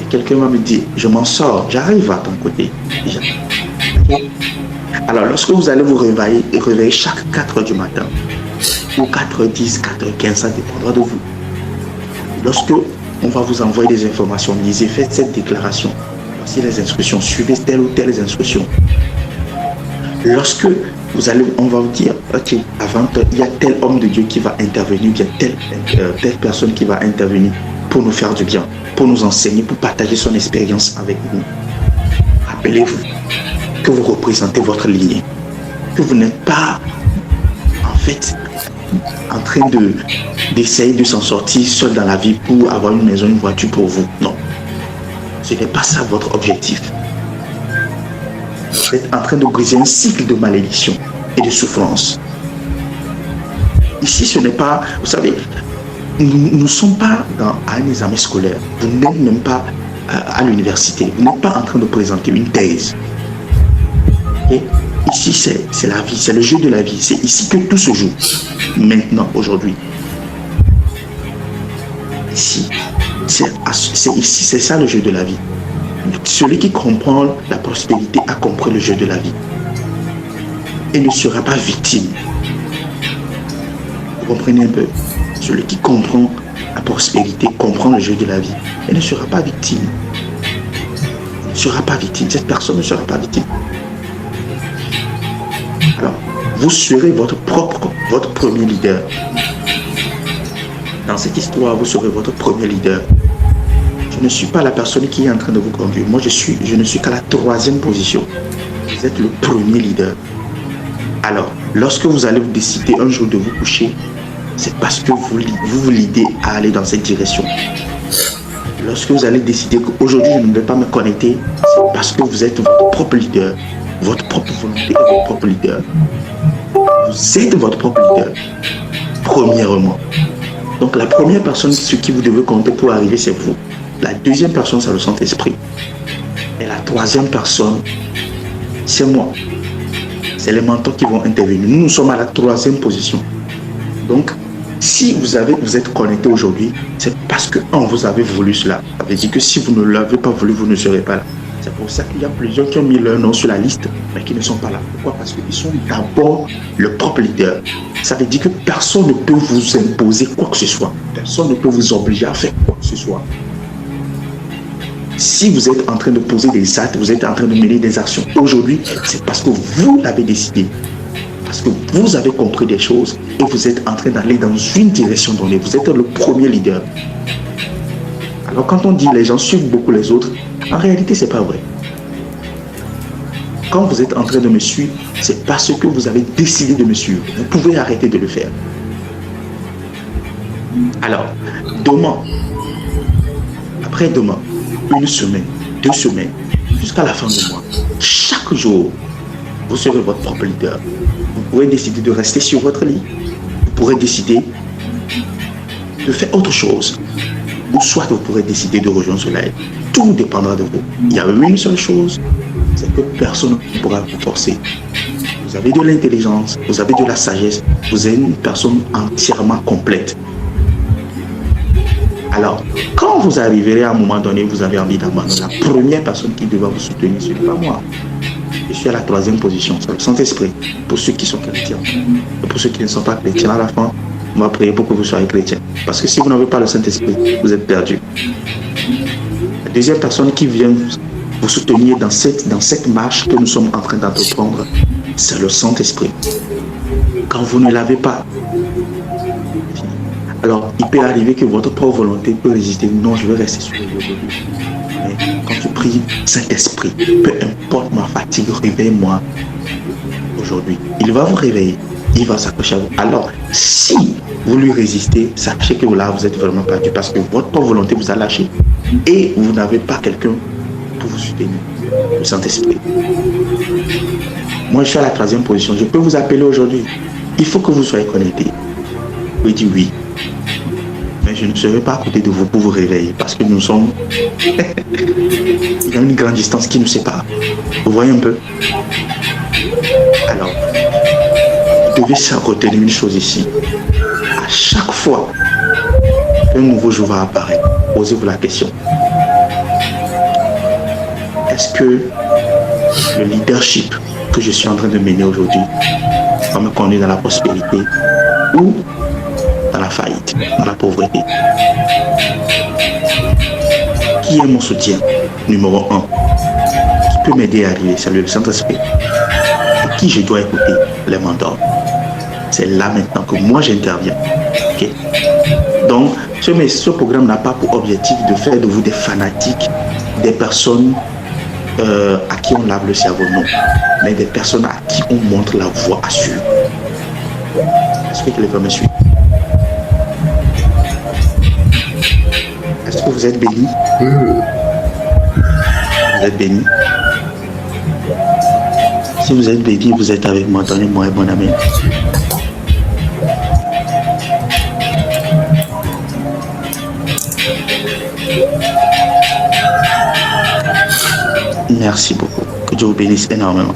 Et quelqu'un va me dire, je m'en sors, j'arrive à ton côté. Alors, lorsque vous allez vous réveiller chaque 4 heures du matin, ou 4h10, 4h15, ça dépendra de vous. Lorsque on va vous envoyer des informations, lisez, faites cette déclaration. Voici les instructions, suivez telle ou telle instruction. Lorsque on va vous dire, ok, avant, il y a tel homme de Dieu qui va intervenir, il y a telle personne qui va intervenir pour nous faire du bien, pour nous enseigner, pour partager son expérience avec nous. Rappelez-vous que vous représentez votre lignée, que vous n'êtes pas, en fait, en train d'essayer de s'en sortir seul dans la vie pour avoir une maison, une voiture pour vous. Non. Ce n'est pas ça votre objectif. Vous êtes en train de briser un cycle de malédiction et de souffrance. Ici, ce n'est pas... Vous savez, nous ne sommes pas à un examen scolaire. Vous n'êtes même pas à l'université. Vous n'êtes pas en train de présenter une thèse. Okay? Ici, c'est la vie, c'est le jeu de la vie. C'est ici que tout se joue. Maintenant, aujourd'hui. Ici, c'est ça le jeu de la vie. Celui qui comprend la prospérité a compris le jeu de la vie et ne sera pas victime. Vous comprenez un peu? Celui qui comprend la prospérité comprend le jeu de la vie et ne sera pas victime. Ne sera pas victime. Cette personne ne sera pas victime. Alors, vous serez votre premier leader. Dans cette histoire, vous serez votre premier leader. Je ne suis pas la personne qui est en train de vous conduire. Moi, je ne suis qu'à la 3e position. Vous êtes le premier leader. Alors, lorsque vous allez vous décider un jour de vous coucher, c'est parce que vous l'idée à aller dans cette direction. Lorsque vous allez décider qu'aujourd'hui, je ne vais pas me connecter, c'est parce que vous êtes votre propre leader. Votre propre volonté est votre propre leader. Vous êtes votre propre leader. Premièrement. Donc, la première personne sur qui vous devez compter pour arriver, c'est vous. La deuxième personne, c'est le Saint-Esprit. Et la troisième personne, c'est moi. C'est les mentors qui vont intervenir. Nous sommes à la 3e position. Donc, si vous êtes connecté aujourd'hui, c'est parce que vous avez voulu cela. Ça veut dire que si vous ne l'avez pas voulu, vous ne serez pas là. C'est pour ça qu'il y a plusieurs qui ont mis leur nom sur la liste, mais qui ne sont pas là. Pourquoi? Parce qu'ils sont d'abord le propre leader. Ça veut dire que personne ne peut vous imposer quoi que ce soit. Personne ne peut vous obliger à faire quoi que ce soit. Si vous êtes en train de poser des actes, vous êtes en train de mener des actions aujourd'hui, c'est parce que vous l'avez décidé. Parce que vous avez compris des choses et vous êtes en train d'aller dans une direction donnée. Vous êtes le premier leader. Alors quand on dit les gens suivent beaucoup les autres, en réalité, ce n'est pas vrai. Quand vous êtes en train de me suivre, c'est parce que vous avez décidé de me suivre. Vous pouvez arrêter de le faire. Alors, demain, après-demain, 1 semaine, 2 semaines, jusqu'à la fin du mois, chaque jour, vous serez votre propre leader. Vous pourrez décider de rester sur votre lit. Vous pourrez décider de faire autre chose. Ou soit vous pourrez décider de rejoindre cela. Tout dépendra de vous. Il y a une seule chose, c'est que personne ne pourra vous forcer. Vous avez de l'intelligence, vous avez de la sagesse, vous êtes une personne entièrement complète. Alors, quand vous arriverez à un moment donné, vous avez envie d'abandonner, la première personne qui devra vous soutenir, ce n'est pas moi. Je suis à la 3e position, c'est le Saint-Esprit, pour ceux qui sont chrétiens. Et pour ceux qui ne sont pas chrétiens, à la fin, on va prier pour que vous soyez chrétiens. Parce que si vous n'avez pas le Saint-Esprit, vous êtes perdu. La deuxième personne qui vient vous soutenir dans cette marche que nous sommes en train d'entreprendre, c'est le Saint-Esprit. Quand vous ne l'avez pas, alors il peut arriver que votre propre volonté peut résister. Non, je vais rester sur le lieu aujourd'hui. Mais quand tu pries, Saint-Esprit, peu importe ma fatigue, réveille-moi aujourd'hui. Il va vous réveiller. il va s'accrocher à vous. Alors, si vous lui résistez, sachez que là, vous êtes vraiment perdu parce que votre volonté vous a lâché et vous n'avez pas quelqu'un pour vous soutenir, le Saint-Esprit. Moi, je suis à la 3e position. Je peux vous appeler aujourd'hui. Il faut que vous soyez connectés. Vous dites oui. Mais je ne serai pas à côté de vous pour vous réveiller parce que nous sommes... Il y a une grande distance qui nous sépare. Vous voyez un peu? Alors, vous devez retenir une chose ici. À chaque fois qu'un nouveau jour va apparaître, posez-vous la question. Est-ce que le leadership que je suis en train de mener aujourd'hui va me conduire dans la prospérité ou dans la faillite, dans la pauvreté? Qui est mon soutien numéro 1? Qui peut m'aider à arriver? C'est le Saint-Esprit. Et qui je dois écouter? Les mentors. C'est là maintenant que moi j'interviens. Okay? Donc, ce programme n'a pas pour objectif de faire de vous des fanatiques, des personnes à qui on lave le cerveau, non. Mais des personnes à qui on montre la voie à suivre. Est-ce que les me suivent? Est-ce que vous êtes bénis? Vous êtes bénis? Si vous êtes bénis, vous êtes avec moi. Donnez-moi un bon amen. Merci beaucoup. Que Dieu vous bénisse énormément.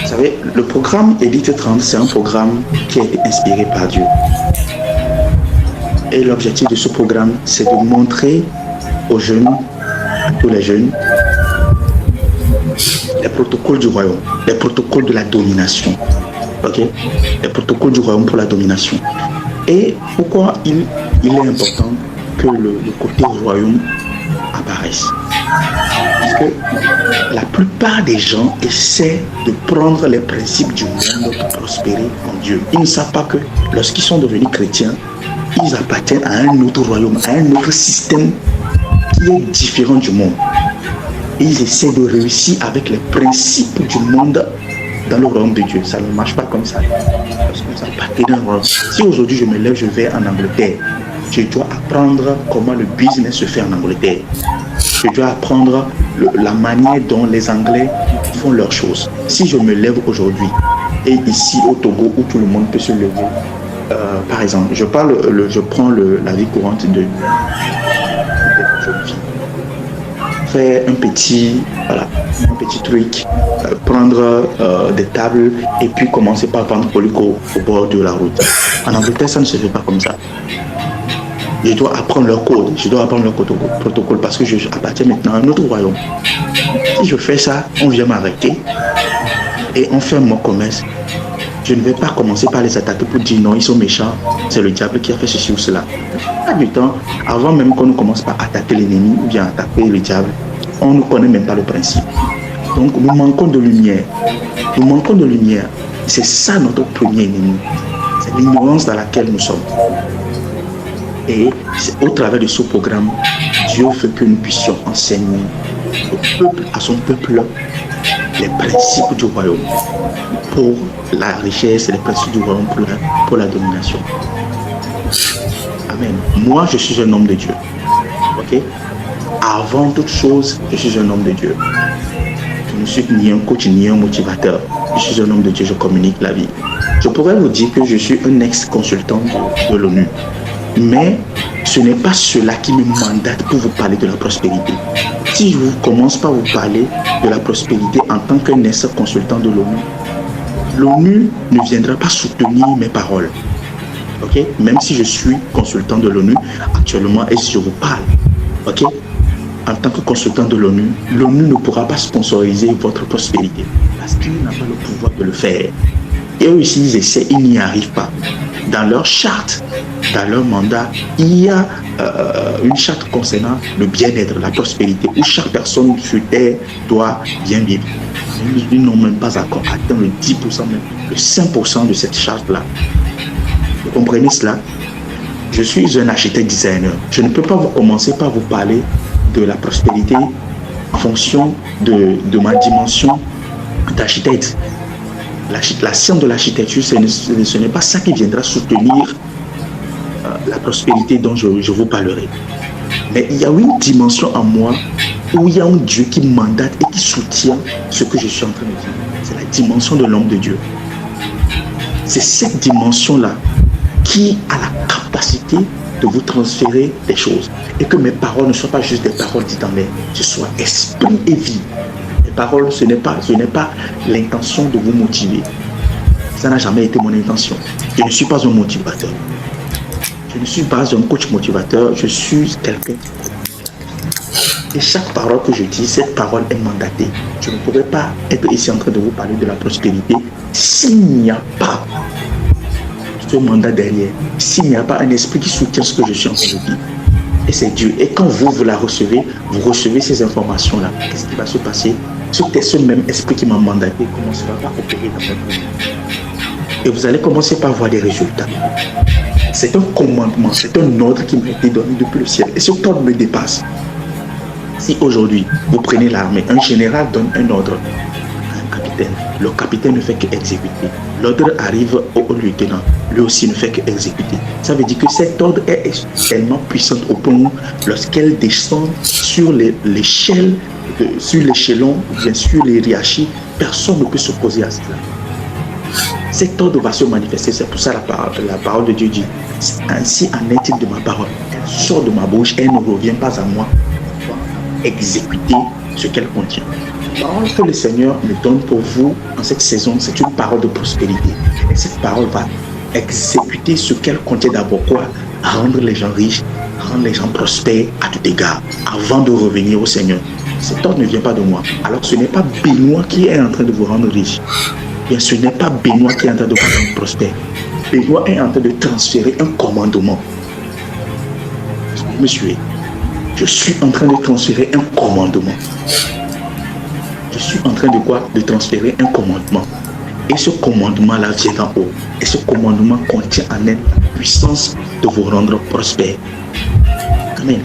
Vous savez, le programme Élite 30, c'est un programme qui a été inspiré par Dieu. Et l'objectif de ce programme, c'est de montrer aux jeunes, à tous les jeunes, les protocoles du royaume, les protocoles de la domination. Ok? Les protocoles du royaume pour la domination. Et pourquoi il est important que le côté royaume apparaisse? Parce que la plupart des gens essaient de prendre les principes du monde pour prospérer en Dieu. Ils ne savent pas que lorsqu'ils sont devenus chrétiens, ils appartiennent à un autre royaume, à un autre système qui est différent du monde. Et ils essaient de réussir avec les principes du monde dans le royaume de Dieu. Ça ne marche pas comme ça. Parce que ça appartient d'un royaume. Si aujourd'hui je me lève, je vais en Angleterre, je dois apprendre comment le business se fait en Angleterre. Je dois apprendre la manière dont les Anglais font leurs choses. Si je me lève aujourd'hui, et ici au Togo où tout le monde peut se lever, par exemple, je prends la vie courante de jeune fille. Faire un petit truc, prendre des tables et puis commencer par vendre colico au bord de la route. En Angleterre, ça ne se fait pas comme ça. Je dois apprendre leur code, je dois apprendre leur protocole parce que je appartiens maintenant à un autre royaume. Si je fais ça, on vient m'arrêter et on fait mon commerce. Je ne vais pas commencer par les attaquer pour dire non, ils sont méchants, c'est le diable qui a fait ceci ou cela. Pas du temps, avant même qu'on ne commence par attaquer l'ennemi ou bien attaquer le diable, on ne connaît même pas le principe. Donc nous manquons de lumière. Nous manquons de lumière. C'est ça notre premier ennemi. C'est l'ignorance dans laquelle nous sommes. Et au travers de ce programme, Dieu veut que nous puissions enseigner au peuple, à son peuple, les principes du royaume pour la richesse et les principes du royaume pour la domination. Amen. Moi, je suis un homme de Dieu. Ok? Avant toute chose, je suis un homme de Dieu. Je ne suis ni un coach ni un motivateur. Je suis un homme de Dieu, je communique la vie. Je pourrais vous dire que je suis un ex-consultant de l'ONU. Mais ce n'est pas cela qui me mandate pour vous parler de la prospérité. Si je commence par vous parler de la prospérité en tant qu'un ex-consultant de l'ONU, l'ONU ne viendra pas soutenir mes paroles. Ok? Même si je suis consultant de l'ONU actuellement et si je vous parle, ok? En tant que consultant de l'ONU, l'ONU ne pourra pas sponsoriser votre prospérité parce qu'il n'a pas le pouvoir de le faire. Et eux aussi, ils essaient, ils n'y arrivent pas. Dans leur charte, dans leur mandat, il y a une charte concernant le bien-être, la prospérité, où chaque personne sur Terre doit bien vivre. Ils n'ont même pas encore atteint le 10%, même le 5% de cette charte-là. Vous comprenez cela? Je suis un architecte designer. Je ne peux pas vous commencer par vous parler de la prospérité en fonction de ma dimension d'architecte. La science de l'architecture, ce n'est pas ça qui viendra soutenir la prospérité dont je vous parlerai. Mais il y a une dimension en moi où il y a un Dieu qui mandate et qui soutient ce que je suis en train de dire. C'est la dimension de l'homme de Dieu. C'est cette dimension-là qui a la capacité de vous transférer des choses. Et que mes paroles ne soient pas juste des paroles dites en l'air, ce soit esprit et vie. Les paroles, ce n'est pas l'intention de vous motiver. Ça n'a jamais été mon intention. Je ne suis pas un motivateur. Je ne suis pas un coach motivateur, je suis quelqu'un. Et chaque parole que je dis, cette parole est mandatée. Je ne pourrais pas être ici en train de vous parler de la prospérité s'il n'y a pas ce mandat derrière, s'il n'y a pas un esprit qui soutient ce que je suis en train de dire. Et c'est Dieu. Et quand vous la recevez, vous recevez ces informations-là. Qu'est-ce qui va se passer? C'est ce même esprit qui m'a mandaté commencera par opérer dans votre vie. Et vous allez commencer par voir des résultats. C'est un commandement, c'est un ordre qui m'a été donné depuis le ciel. Et ce ordre me dépasse. Si aujourd'hui, vous prenez l'armée, un général donne un ordre à un capitaine, le capitaine ne fait qu'exécuter. L'ordre arrive au lieutenant, lui aussi ne fait qu'exécuter. Ça veut dire que cet ordre est tellement puissant au point où, lorsqu'elle descend sur l'échelle, sur l'échelon, bien sûr les hiérarchies, personne ne peut s'opposer à cela. Cet ordre va se manifester, c'est pour ça la parole de Dieu dit, ainsi en est-il de ma parole, elle sort de ma bouche et elle ne revient pas à moi pour exécuter ce qu'elle contient. La parole que le Seigneur me donne pour vous en cette saison, c'est une parole de prospérité. Et cette parole va exécuter ce qu'elle contient d'abord quoi? Rendre les gens riches, rendre les gens prospères à tout égard, avant de revenir au Seigneur. Cet ordre ne vient pas de moi. Alors ce n'est pas Benoît qui est en train de vous rendre riche. Bien, ce n'est pas Benoît qui est en train de vous rendre prospère. Benoît est en train de transférer un commandement. Vous me suivez? Je suis en train de transférer un commandement. Je suis en train de quoi? De transférer un commandement. Et ce commandement-là vient d'en haut. Et ce commandement contient en elle la puissance de vous rendre prospère. Amen.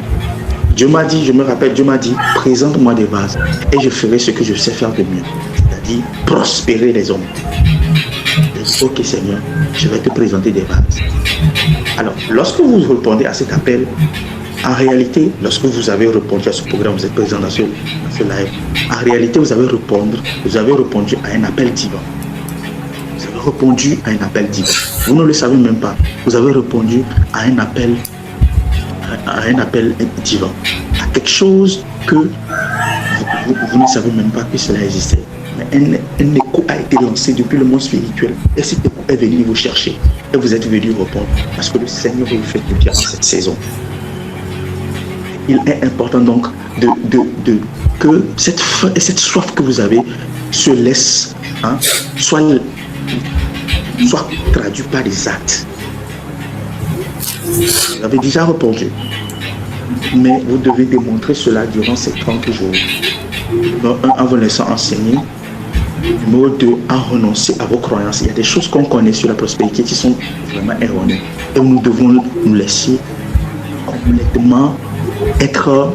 Dieu m'a dit, je me rappelle, Dieu m'a dit, présente-moi des vases et je ferai ce que je sais faire de mieux. C'est-à-dire prospérer les hommes. Ok Seigneur, je vais te présenter des vases. Alors, lorsque vous répondez à cet appel, en réalité, lorsque vous avez répondu à ce programme, vous êtes présent dans ce live, en réalité, vous avez répondu à un appel divin. Vous avez répondu à un appel divin. Vous ne le savez même pas. Vous avez répondu à un appel divin. À quelque chose que vous ne savez même pas que cela existait. Mais un écho a été lancé depuis le monde spirituel. Et cet écho est venu vous chercher. Et vous êtes venu répondre. Parce que le Seigneur vous fait du bien en cette saison. Il est important donc que cette faim et cette soif que vous avez se laisse, soit traduit par des actes. Vous avez déjà répondu. Mais vous devez démontrer cela durant ces 30 jours. Numéro 1, en vous laissant enseigner. Numéro 2, en renoncer à vos croyances. Il y a des choses qu'on connaît sur la prospérité qui sont vraiment erronées. Et nous devons nous laisser complètement être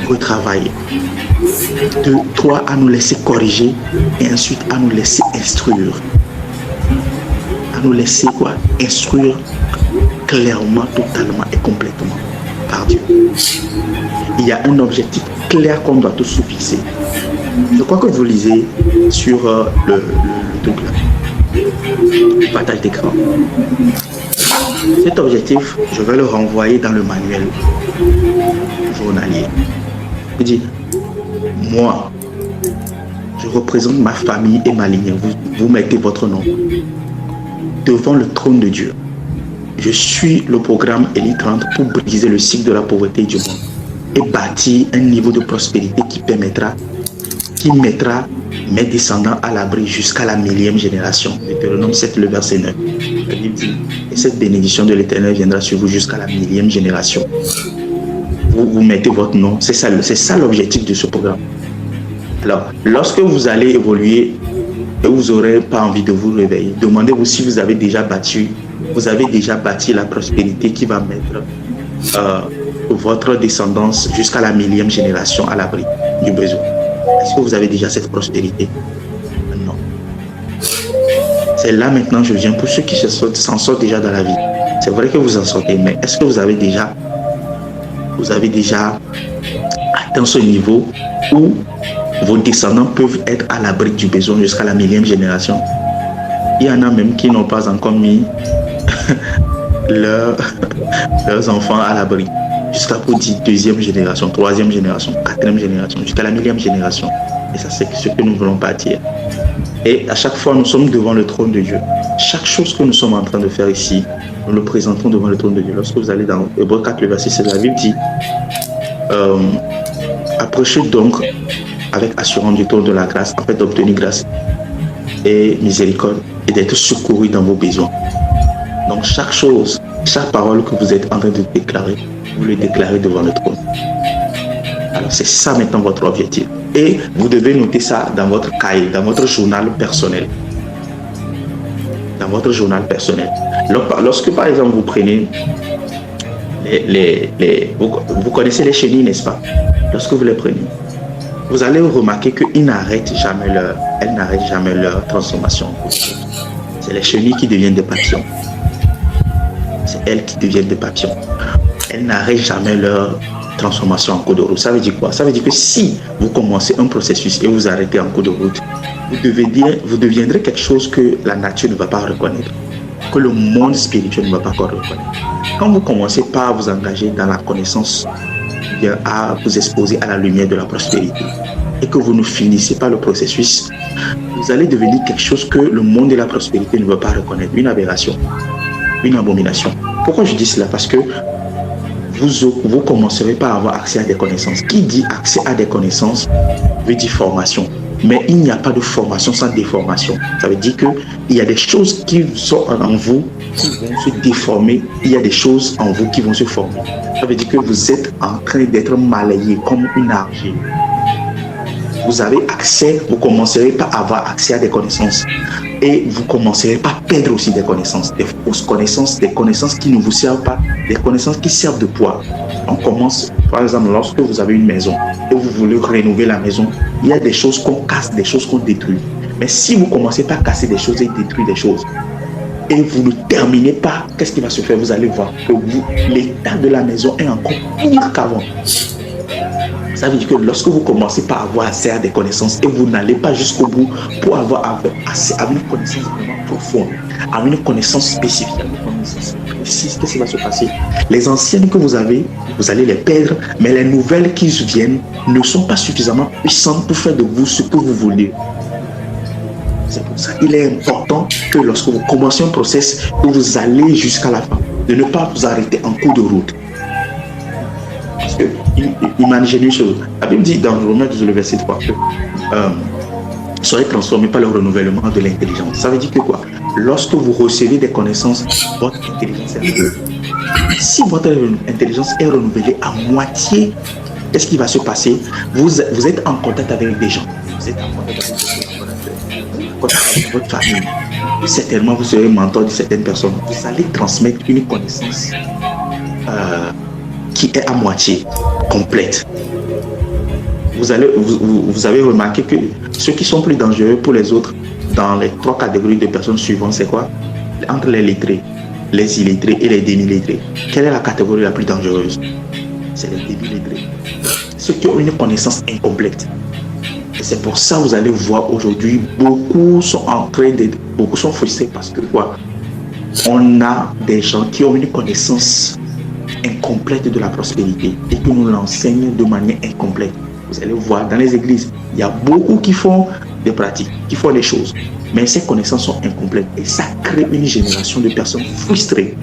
retravaillé. De 3, à nous laisser corriger et ensuite à nous laisser instruire. À nous laisser quoi? Instruire clairement, totalement et complètement par Dieu. Il y a un objectif clair qu'on doit tous se fixer. Je crois que vous lisez sur le truc là, le partage d'écran. Cet objectif, je vais le renvoyer dans le manuel journalier. Je dis, moi, je représente ma famille et ma lignée. Vous mettez votre nom devant le trône de Dieu. Je suis le programme Élie 30 pour briser le cycle de la pauvreté du monde et bâtir un niveau de prospérité qui mettra mes descendants à l'abri jusqu'à la 1000e génération. Deutéronome 7, le verset 9. La Bible dit, et cette bénédiction de l'Éternel viendra sur vous jusqu'à la 1000e génération. Vous mettez votre nom, c'est ça l'objectif de ce programme. Alors, lorsque vous allez évoluer et vous n'aurez pas envie de vous réveiller, demandez-vous si vous avez déjà bâti la prospérité qui va mettre votre descendance jusqu'à la 1000e génération à l'abri du besoin. Est-ce que vous avez déjà cette prospérité? Non. C'est là maintenant je viens pour ceux qui s'en sortent déjà dans la vie. C'est vrai que vous en sortez, mais est-ce que vous avez déjà atteint ce niveau où vos descendants peuvent être à l'abri du besoin jusqu'à la 1000e génération? Il y en a même qui n'ont pas encore mis leurs enfants à l'abri jusqu'à pour dire 2e génération, 3e génération, 4e génération, jusqu'à la 1000e génération. Et ça, c'est ce que nous voulons bâtir. Et à chaque fois, nous sommes devant le trône de Dieu. Chaque chose que nous sommes en train de faire ici, nous le présentons devant le trône de Dieu. Lorsque vous allez dans Hébreux 4, le verset 16, la Bible dit approchez donc avec assurance du trône de la grâce, afin d'obtenir grâce et miséricorde et d'être secouru dans vos besoins. Donc chaque chose, chaque parole que vous êtes en train de déclarer, vous le déclarez devant le trône. Alors c'est ça maintenant votre objectif. Et vous devez noter ça dans votre cahier, dans votre journal personnel. Dans votre journal personnel. Lorsque par exemple vous prenez vous connaissez les chenilles, n'est-ce pas? Lorsque vous les prenez, vous allez remarquer qu'elles n'arrêtent jamais leur transformation. C'est les chenilles qui deviennent des papillons. C'est elles qui deviennent des papillons. Elles n'arrêtent jamais leur transformation en cours de route. Ça veut dire quoi? Ça veut dire que si vous commencez un processus et vous arrêtez en cours de route, vous deviendrez quelque chose que la nature ne va pas reconnaître, que le monde spirituel ne va pas encore reconnaître. Quand vous commencez pas à vous engager dans la connaissance, à vous exposer à la lumière de la prospérité, et que vous ne finissez pas le processus, vous allez devenir quelque chose que le monde de la prospérité ne veut pas reconnaître, une aberration, une abomination. Pourquoi je dis cela? Parce que vous commencerez par avoir accès à des connaissances. Qui dit accès à des connaissances veut dire formation. Mais il n'y a pas de formation sans déformation. Ça veut dire qu'il y a des choses qui sont en vous qui vont se déformer. Il y a des choses en vous qui vont se former. Ça veut dire que vous êtes en train d'être malayé comme une argile. Vous avez accès, vous commencerez par avoir accès à des connaissances. Et vous commencerez par perdre aussi des connaissances, des fausses connaissances, des connaissances qui ne vous servent pas, des connaissances qui servent de poids. On commence, par exemple, lorsque vous avez une maison et vous voulez rénover la maison, il y a des choses qu'on casse, des choses qu'on détruit. Mais si vous commencez par casser des choses et détruire des choses, et vous ne terminez pas, qu'est-ce qui va se faire? Vous allez voir que l'état de la maison est encore pire qu'avant. Ça veut dire que lorsque vous commencez par avoir accès à des connaissances et vous n'allez pas jusqu'au bout pour avoir accès à une connaissance vraiment profonde, à une connaissance spécifique, à une connaissance précise, qu'est-ce qui va se passer? Les anciennes que vous avez, vous allez les perdre, mais les nouvelles qui viennent ne sont pas suffisamment puissantes pour faire de vous ce que vous voulez. C'est pour ça qu'il est important que lorsque vous commencez un process, que vous allez jusqu'à la fin, de ne pas vous arrêter en cours de route. Parce que, imaginez une chose, la Bible dit dans Romains 12, le verset 3 que soyez transformés par le renouvellement de l'intelligence. Ça veut dire que quoi? Lorsque vous recevez des connaissances, votre intelligence est renouvelée. Si votre intelligence est renouvelée à moitié, qu'est-ce qui va se passer? Vous êtes en contact avec des gens, vous êtes en contact avec votre famille. Certainement, vous serez mentor de certaines personnes. Vous allez transmettre une connaissance qui est à moitié complète. Vous avez remarqué que ceux qui sont plus dangereux pour les autres dans les 3 catégories de personnes suivantes, c'est quoi? Entre les lettrés, les illettrés et les demi-lettrés. Quelle est la catégorie la plus dangereuse? C'est les demi-lettrés. Ceux qui ont une connaissance incomplète. Et c'est pour ça que vous allez voir aujourd'hui, beaucoup sont frustrés parce que quoi? On a des gens qui ont une connaissance incomplète de la prospérité et que nous l'enseignons de manière incomplète. Vous allez voir dans les églises, il y a beaucoup qui font des pratiques, qui font des choses, mais ces connaissances sont incomplètes et ça crée une génération de personnes frustrées.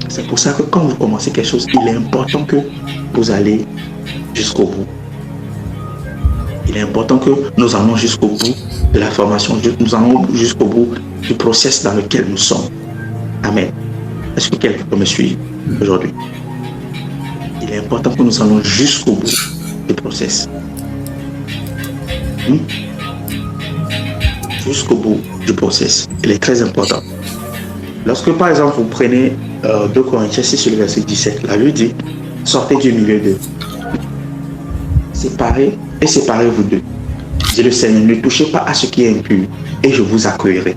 C'est pour ça que quand vous commencez quelque chose, il est important que vous allez jusqu'au bout. Il est important que nous allons jusqu'au bout de la formation, nous allons jusqu'au bout du process dans lequel nous sommes. Amen. Est-ce que quelqu'un peut me suivre aujourd'hui? Il est important que nous allons jusqu'au bout du process. Jusqu'au bout du process. Il est très important. Lorsque par exemple vous prenez 2 Corinthiens 6 sur le verset 17, la Bible dit, sortez du milieu d'eux. Séparez vous d'eux. Dis le Seigneur, ne touchez pas à ce qui est impur et je vous accueillerai.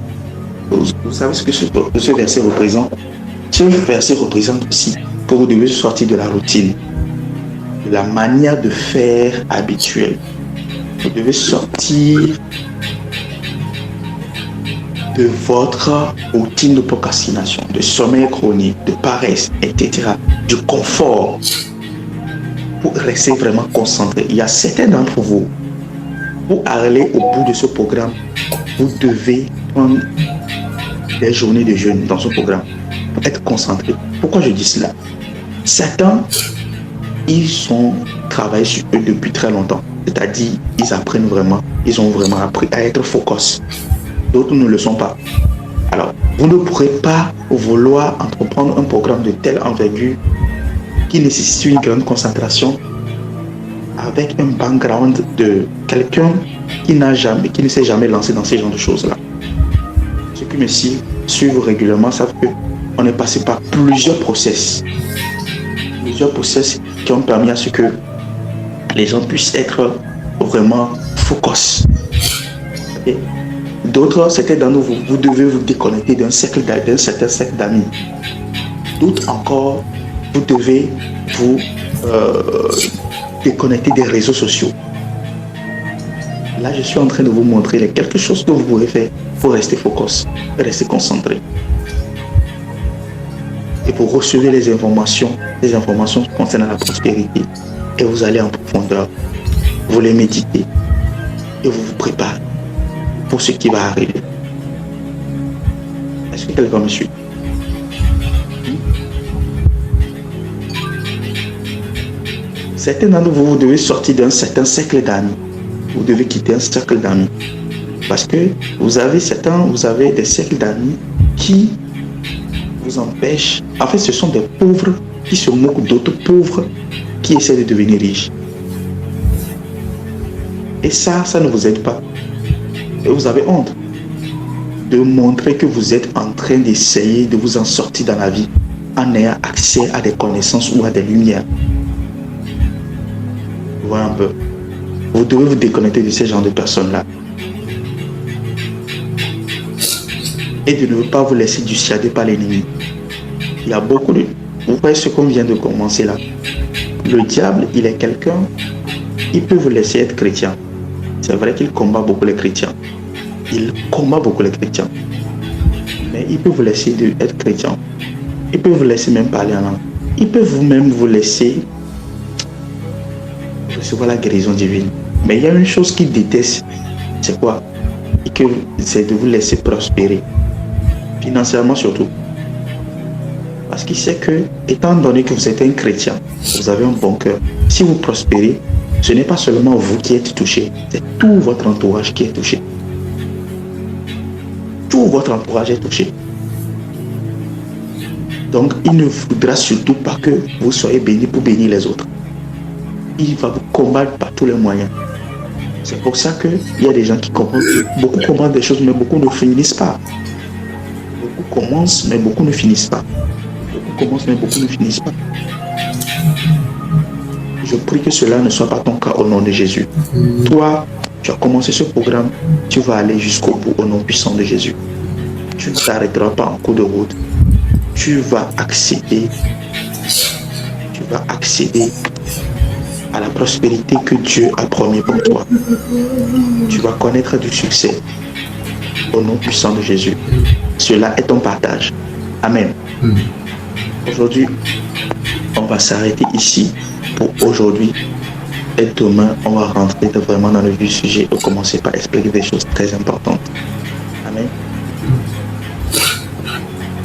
Vous savez ce que ce verset représente? Ce verset représente aussi que vous devez sortir de la routine, de la manière de faire habituelle. Vous devez sortir de votre routine de procrastination, de sommeil chronique, de paresse, etc., du confort, pour rester vraiment concentré. Il y a certains d'entre vous, pour aller au bout de ce programme, vous devez prendre des journées de jeûne dans ce programme pour être concentré. Pourquoi je dis cela? Certains, ils ont travaillé sur eux depuis très longtemps. C'est-à-dire, ils apprennent vraiment, ils ont vraiment appris à être focus. D'autres ne le sont pas. Alors, vous ne pourrez pas vouloir entreprendre un programme de telle envergure qui nécessite une grande concentration avec un background de quelqu'un qui ne s'est jamais lancé dans ce genre de choses-là. Ceux qui me suivent régulièrement savent qu'on est passé par plusieurs process qui ont permis à ce que les gens puissent être vraiment focus. Okay? D'autres, c'était dans nous, vous devez vous déconnecter d'un certain cercle d'amis. D'autres encore, vous devez vous déconnecter des réseaux sociaux. Là, je suis en train de vous montrer quelque chose que vous pouvez faire pour rester focus, rester concentré. Et vous recevez les informations concernant la prospérité. Et vous allez en profondeur, vous les méditez et vous vous préparez pour ce qui va arriver. Est-ce que quelqu'un me suit? Certains d'entre vous, vous devez sortir d'un certain cercle d'amis. Vous devez quitter un cercle d'amis. Parce que vous avez des cercles d'amis qui vous empêchent. En fait, ce sont des pauvres qui se moquent d'autres pauvres qui essaient de devenir riches. Et ça ne vous aide pas. Et vous avez honte de montrer que vous êtes en train d'essayer de vous en sortir dans la vie en ayant accès à des connaissances ou à des lumières. Voilà un peu. Vous devez vous déconnecter de ces genres de personnes-là. Et de ne pas vous laisser dissuader par l'ennemi. Il y a beaucoup de... Vous voyez ce qu'on vient de commencer là. Le diable, il est quelqu'un, il peut vous laisser être chrétien. C'est vrai qu'il combat beaucoup les chrétiens. Il combat beaucoup les chrétiens. Mais il peut vous laisser être chrétien. Il peut vous laisser même parler en langue. Il peut vous-même vous laisser recevoir la guérison divine. Mais il y a une chose qu'il déteste. C'est quoi? C'est de vous laisser prospérer. Financièrement surtout. Parce qu'il sait que, étant donné que vous êtes un chrétien, vous avez un bon cœur. Si vous prospérez, ce n'est pas seulement vous qui êtes touché, c'est tout votre entourage qui est touché. Tout votre entourage est touché. Donc, il ne voudra surtout pas que vous soyez bénis pour bénir les autres. Il va vous combattre par tous les moyens. C'est pour ça qu'il y a des gens qui commencent, beaucoup commencent des choses, mais beaucoup ne finissent pas. Beaucoup commencent, mais beaucoup ne finissent pas. Beaucoup commencent, mais beaucoup ne finissent pas. Je prie que cela ne soit pas ton cas au nom de Jésus. Toi, tu as commencé ce programme, tu vas aller jusqu'au bout au nom puissant de Jésus. Tu ne t'arrêteras pas en cours de route. Tu vas accéder à la prospérité que Dieu a promis pour toi. Tu vas connaître du succès au nom puissant de Jésus. Cela est ton partage. Amen. Aujourd'hui, on va s'arrêter ici pour aujourd'hui. Et demain, on va rentrer vraiment dans le vif du sujet et commencer par expliquer des choses très importantes. Amen.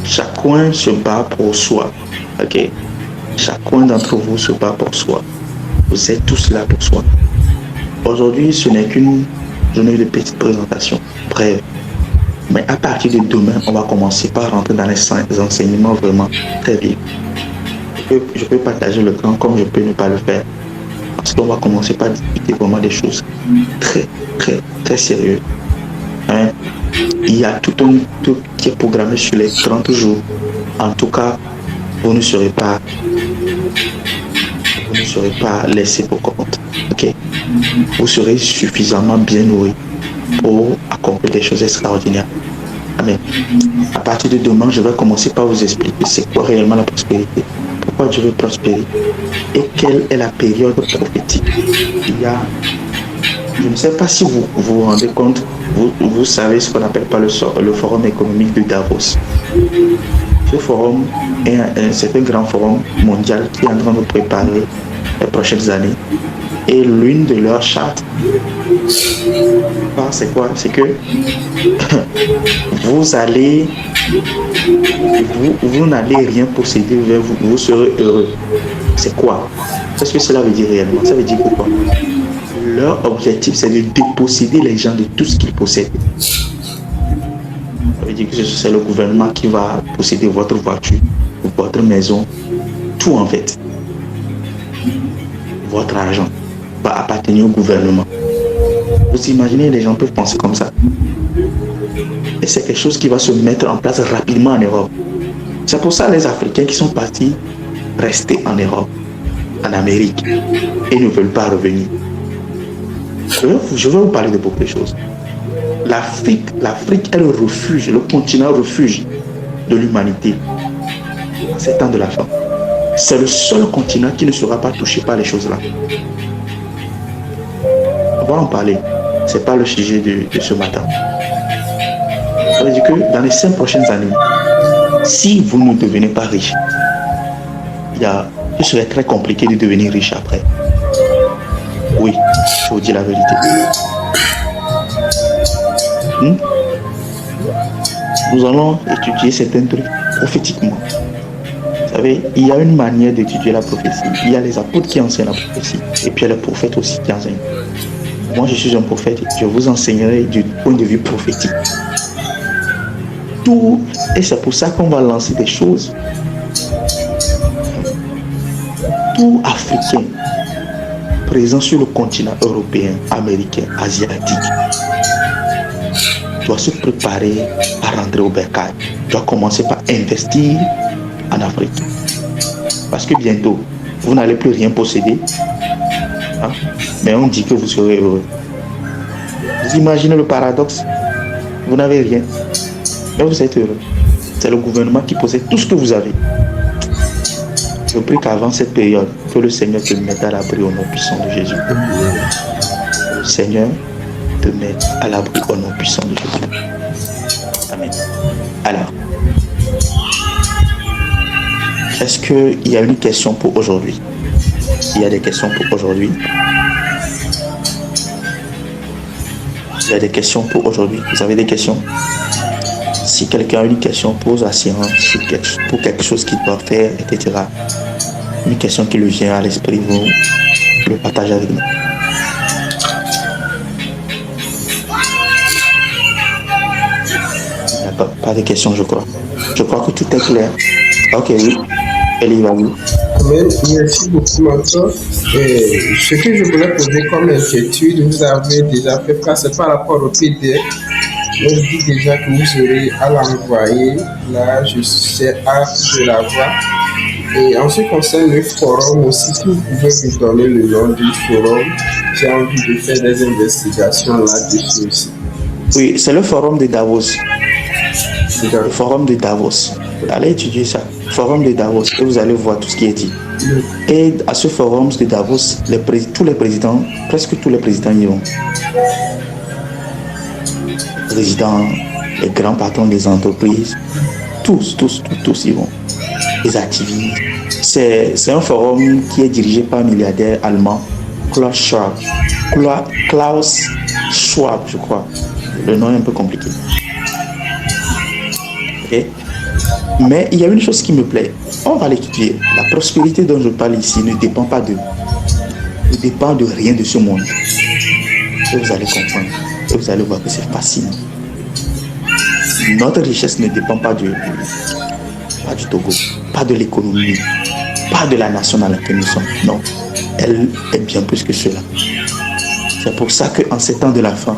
Chacun se bat pour soi. Ok? Chacun d'entre vous se bat pour soi. Vous êtes tous là pour soi. Aujourd'hui, ce n'est qu'une journée de petite présentation. Bref. Mais à partir de demain, on va commencer par rentrer dans les enseignements vraiment très vifs. Je peux partager le temps comme je peux ne pas le faire. Parce qu'on va commencer par discuter vraiment des choses très, très, très sérieuses. Hein? Il y a tout qui est programmé sur les 30 jours. En tout cas, vous ne serez pas laissé pour compte. Ok? vous serez suffisamment bien nourri pour accomplir des choses extraordinaires. Amen. À partir de demain, je vais commencer par vous expliquer c'est quoi réellement la prospérité, pourquoi Dieu veut prospérer et quelle est la période prophétique. Je ne sais pas si vous vous rendez compte, vous savez ce qu'on appelle pas le forum économique de Davos. Ce forum c'est un grand forum mondial qui est en train de préparer les prochaines années. Et l'une de leurs chartes, c'est quoi? C'est que vous n'allez rien posséder, vous serez heureux. C'est quoi? Qu'est-ce que cela veut dire réellement? Ça veut dire quoi? Leur objectif, c'est de déposséder les gens de tout ce qu'ils possèdent. Ça veut dire que c'est le gouvernement qui va posséder votre voiture, votre maison, tout en fait. Votre argent va appartenir au gouvernement. Vous imaginez, les gens peuvent penser comme ça. Et c'est quelque chose qui va se mettre en place rapidement en Europe. C'est pour ça les Africains qui sont partis rester en Europe, en Amérique, et ne veulent pas revenir. Je vais vous parler de beaucoup de choses. L'Afrique est le refuge, le continent refuge de l'humanité en ces temps de la fin. C'est le seul continent qui ne sera pas touché par les choses là. On va en parler. Ce n'est pas le sujet de ce matin. Ça veut dire que dans les 5 prochaines années, si vous ne devenez pas riche, ce serait très compliqué de devenir riche après. Oui, je vous dis la vérité. Nous allons étudier certains trucs prophétiquement. Vous savez, il y a une manière d'étudier la prophétie. Il y a les apôtres qui enseignent la prophétie. Et puis il y a les prophètes aussi qui enseignent. Moi, je suis un prophète. Je vous enseignerai du point de vue prophétique. Tout, et c'est pour ça qu'on va lancer des choses. Tout Africain présent sur le continent européen, américain, asiatique doit se préparer à rentrer au bercail. Doit commencer par investir en Afrique. Parce que bientôt, vous n'allez plus rien posséder. Mais on dit que vous serez heureux. Vous imaginez le paradoxe? Vous n'avez rien, mais vous êtes heureux. C'est le gouvernement qui possède tout ce que vous avez. Je prie qu'avant cette période, que le Seigneur te mette à l'abri au nom puissant de Jésus. Le Seigneur te mette à l'abri au nom puissant de Jésus. Amen. Alors, est-ce qu'il y a une question pour aujourd'hui? Il y a des questions pour aujourd'hui. Il y a des questions pour aujourd'hui. Vous avez des questions? Si quelqu'un a une question, pose à Science pour quelque chose qu'il doit faire, etc. Une question qui lui vient à l'esprit, vous le partagez avec nous. Il n'y a pas de questions, je crois. Je crois que tout est clair. Ok, oui. Elle y va, oui. Merci beaucoup, Mentor. Ce que je voulais poser comme inquiétude, vous avez déjà fait place, c'est par rapport au PDF. On dit déjà que vous serez à l'envoyer. Là, je sais hâte de la voir. Et en ce qui concerne le forum aussi, si vous pouvez me donner le nom du forum, j'ai envie de faire des investigations là-dessus aussi. Oui, c'est le forum de Davos. Le forum de Davos. Allez étudier ça. Forum de Davos. Et vous allez voir tout ce qui est dit. Et à ce forum de Davos, tous les présidents, presque tous les présidents y vont. Les présidents, les grands patrons des entreprises, tous y vont. Les activistes. C'est un forum qui est dirigé par un milliardaire allemand, Klaus Schwab, je crois. Le nom est un peu compliqué. Okay. Mais il y a une chose qui me plaît. On va l'étudier. La prospérité dont je parle ici ne dépend pas d'eux. Ne dépend de rien de ce monde. Et vous allez comprendre. Et vous allez voir que c'est fascinant. Notre richesse ne dépend pas du Togo, pas de l'économie, pas de la nation dans laquelle nous sommes. Non, elle est bien plus que cela. C'est pour ça qu'en ces temps de la fin,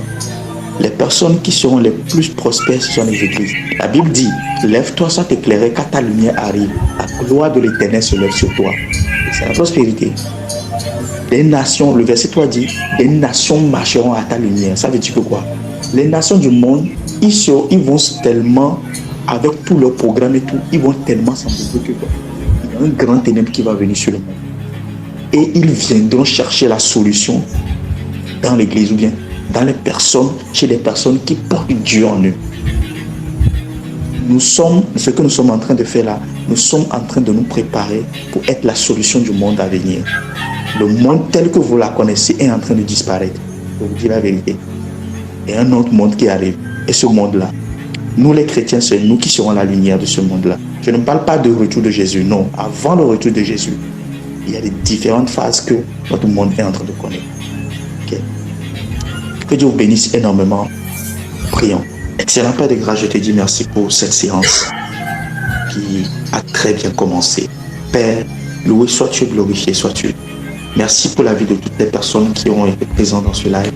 les personnes qui seront les plus prospères, ce sont les églises. La Bible dit, lève-toi, sois éclairé, car ta lumière arrive. La gloire de l'Éternel se lève sur toi. C'est la prospérité. Des nations, le verset 3 dit, des nations marcheront à ta lumière. Ça veut dire que quoi? Les nations du monde, ils vont tellement, avec tout leur programme et tout, ils vont tellement s'embrouiller que quoi? Il y a un grand ténèbre qui va venir sur le monde. Et ils viendront chercher la solution dans l'église ou bien dans les personnes, chez les personnes qui portent Dieu en eux. Ce que nous sommes en train de faire là, nous sommes en train de nous préparer pour être la solution du monde à venir. Le monde tel que vous la connaissez est en train de disparaître. Je vous dis la vérité. Il y a un autre monde qui arrive. Et ce monde-là, nous les chrétiens, c'est nous qui serons la lumière de ce monde-là. Je ne parle pas du retour de Jésus, non. Avant le retour de Jésus, il y a des différentes phases que notre monde est en train de connaître. Okay. Que Dieu vous bénisse énormément. Prions. Excellent Père de grâce, je te dis merci pour cette séance qui a très bien commencé. Père, loué sois-tu, glorifié sois-tu. Merci pour la vie de toutes les personnes qui ont été présentes dans ce live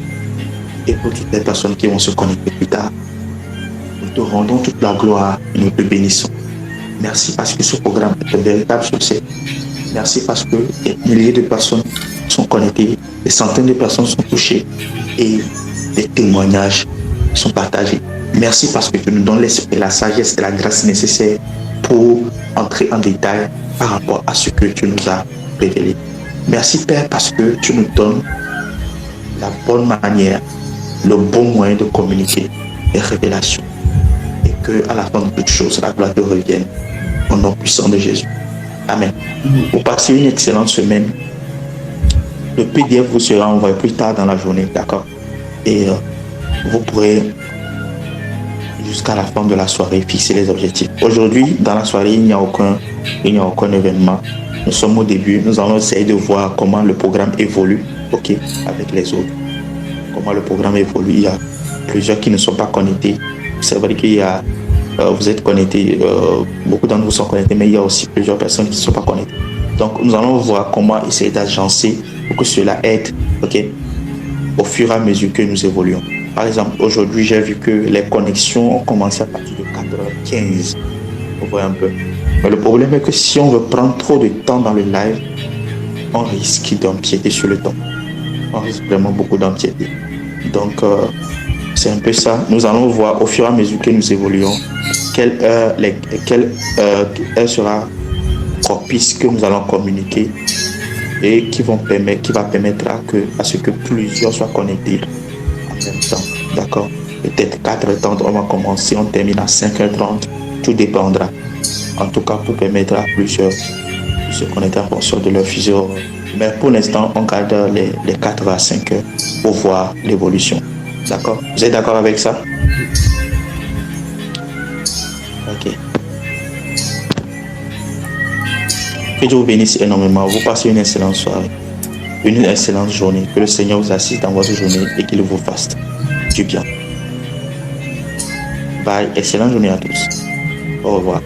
et pour toutes les personnes qui vont se connecter plus tard. Nous te rendons toute la gloire et nous te bénissons. Merci parce que ce programme est un véritable succès. Merci parce que des milliers de personnes sont connectées, des centaines de personnes sont touchées et des témoignages sont partagés. Merci parce que tu nous donnes l'esprit, la sagesse et la grâce nécessaires pour entrer en détail par rapport à ce que tu nous as révélé. Merci Père parce que tu nous donnes la bonne manière, le bon moyen de communiquer les révélations. Et que à la fin de toutes choses, la gloire te revienne au nom puissant de Jésus. Amen. Vous passez une excellente semaine. Le PDF vous sera envoyé plus tard dans la journée, d'accord? Et vous pourrez jusqu'à la fin de la soirée fixer les objectifs. Aujourd'hui, dans la soirée, il n'y a aucun événement. Nous sommes au début. Nous allons essayer de voir comment le programme évolue, ok, avec les autres. Comment le programme évolue. Il y a plusieurs qui ne sont pas connectés. C'est vrai qu'il y a, vous êtes connectés, beaucoup d'entre vous sont connectés, mais il y a aussi plusieurs personnes qui ne sont pas connectées. Donc, nous allons voir comment essayer d'agencer pour que cela aide, ok, au fur et à mesure que nous évoluons. Par exemple, aujourd'hui, j'ai vu que les connexions ont commencé à partir de 4h15. Vous voyez un peu. Mais le problème est que si on veut prendre trop de temps dans le live, on risque d'empiéter sur le temps. On risque vraiment beaucoup d'empiéter. Donc, c'est un peu ça. Nous allons voir au fur et à mesure que nous évoluons quelle heure sera propice que nous allons communiquer et qui va permettre à ce que plusieurs soient connectés en même temps. D'accord? Peut-être 4h30, on va commencer, on termine à 5h30. Tout dépendra. En tout cas, pour permettre à plusieurs de se connecter en fonction de leur fuseau. Mais pour l'instant, on garde les 4 à 5 heures pour voir l'évolution. D'accord? Vous êtes d'accord avec ça? Ok. Que Dieu vous bénisse énormément. Vous passez une excellente soirée, une excellente journée. Que le Seigneur vous assiste dans votre journée et qu'il vous fasse du bien. Bye. Excellente journée à tous. Au revoir.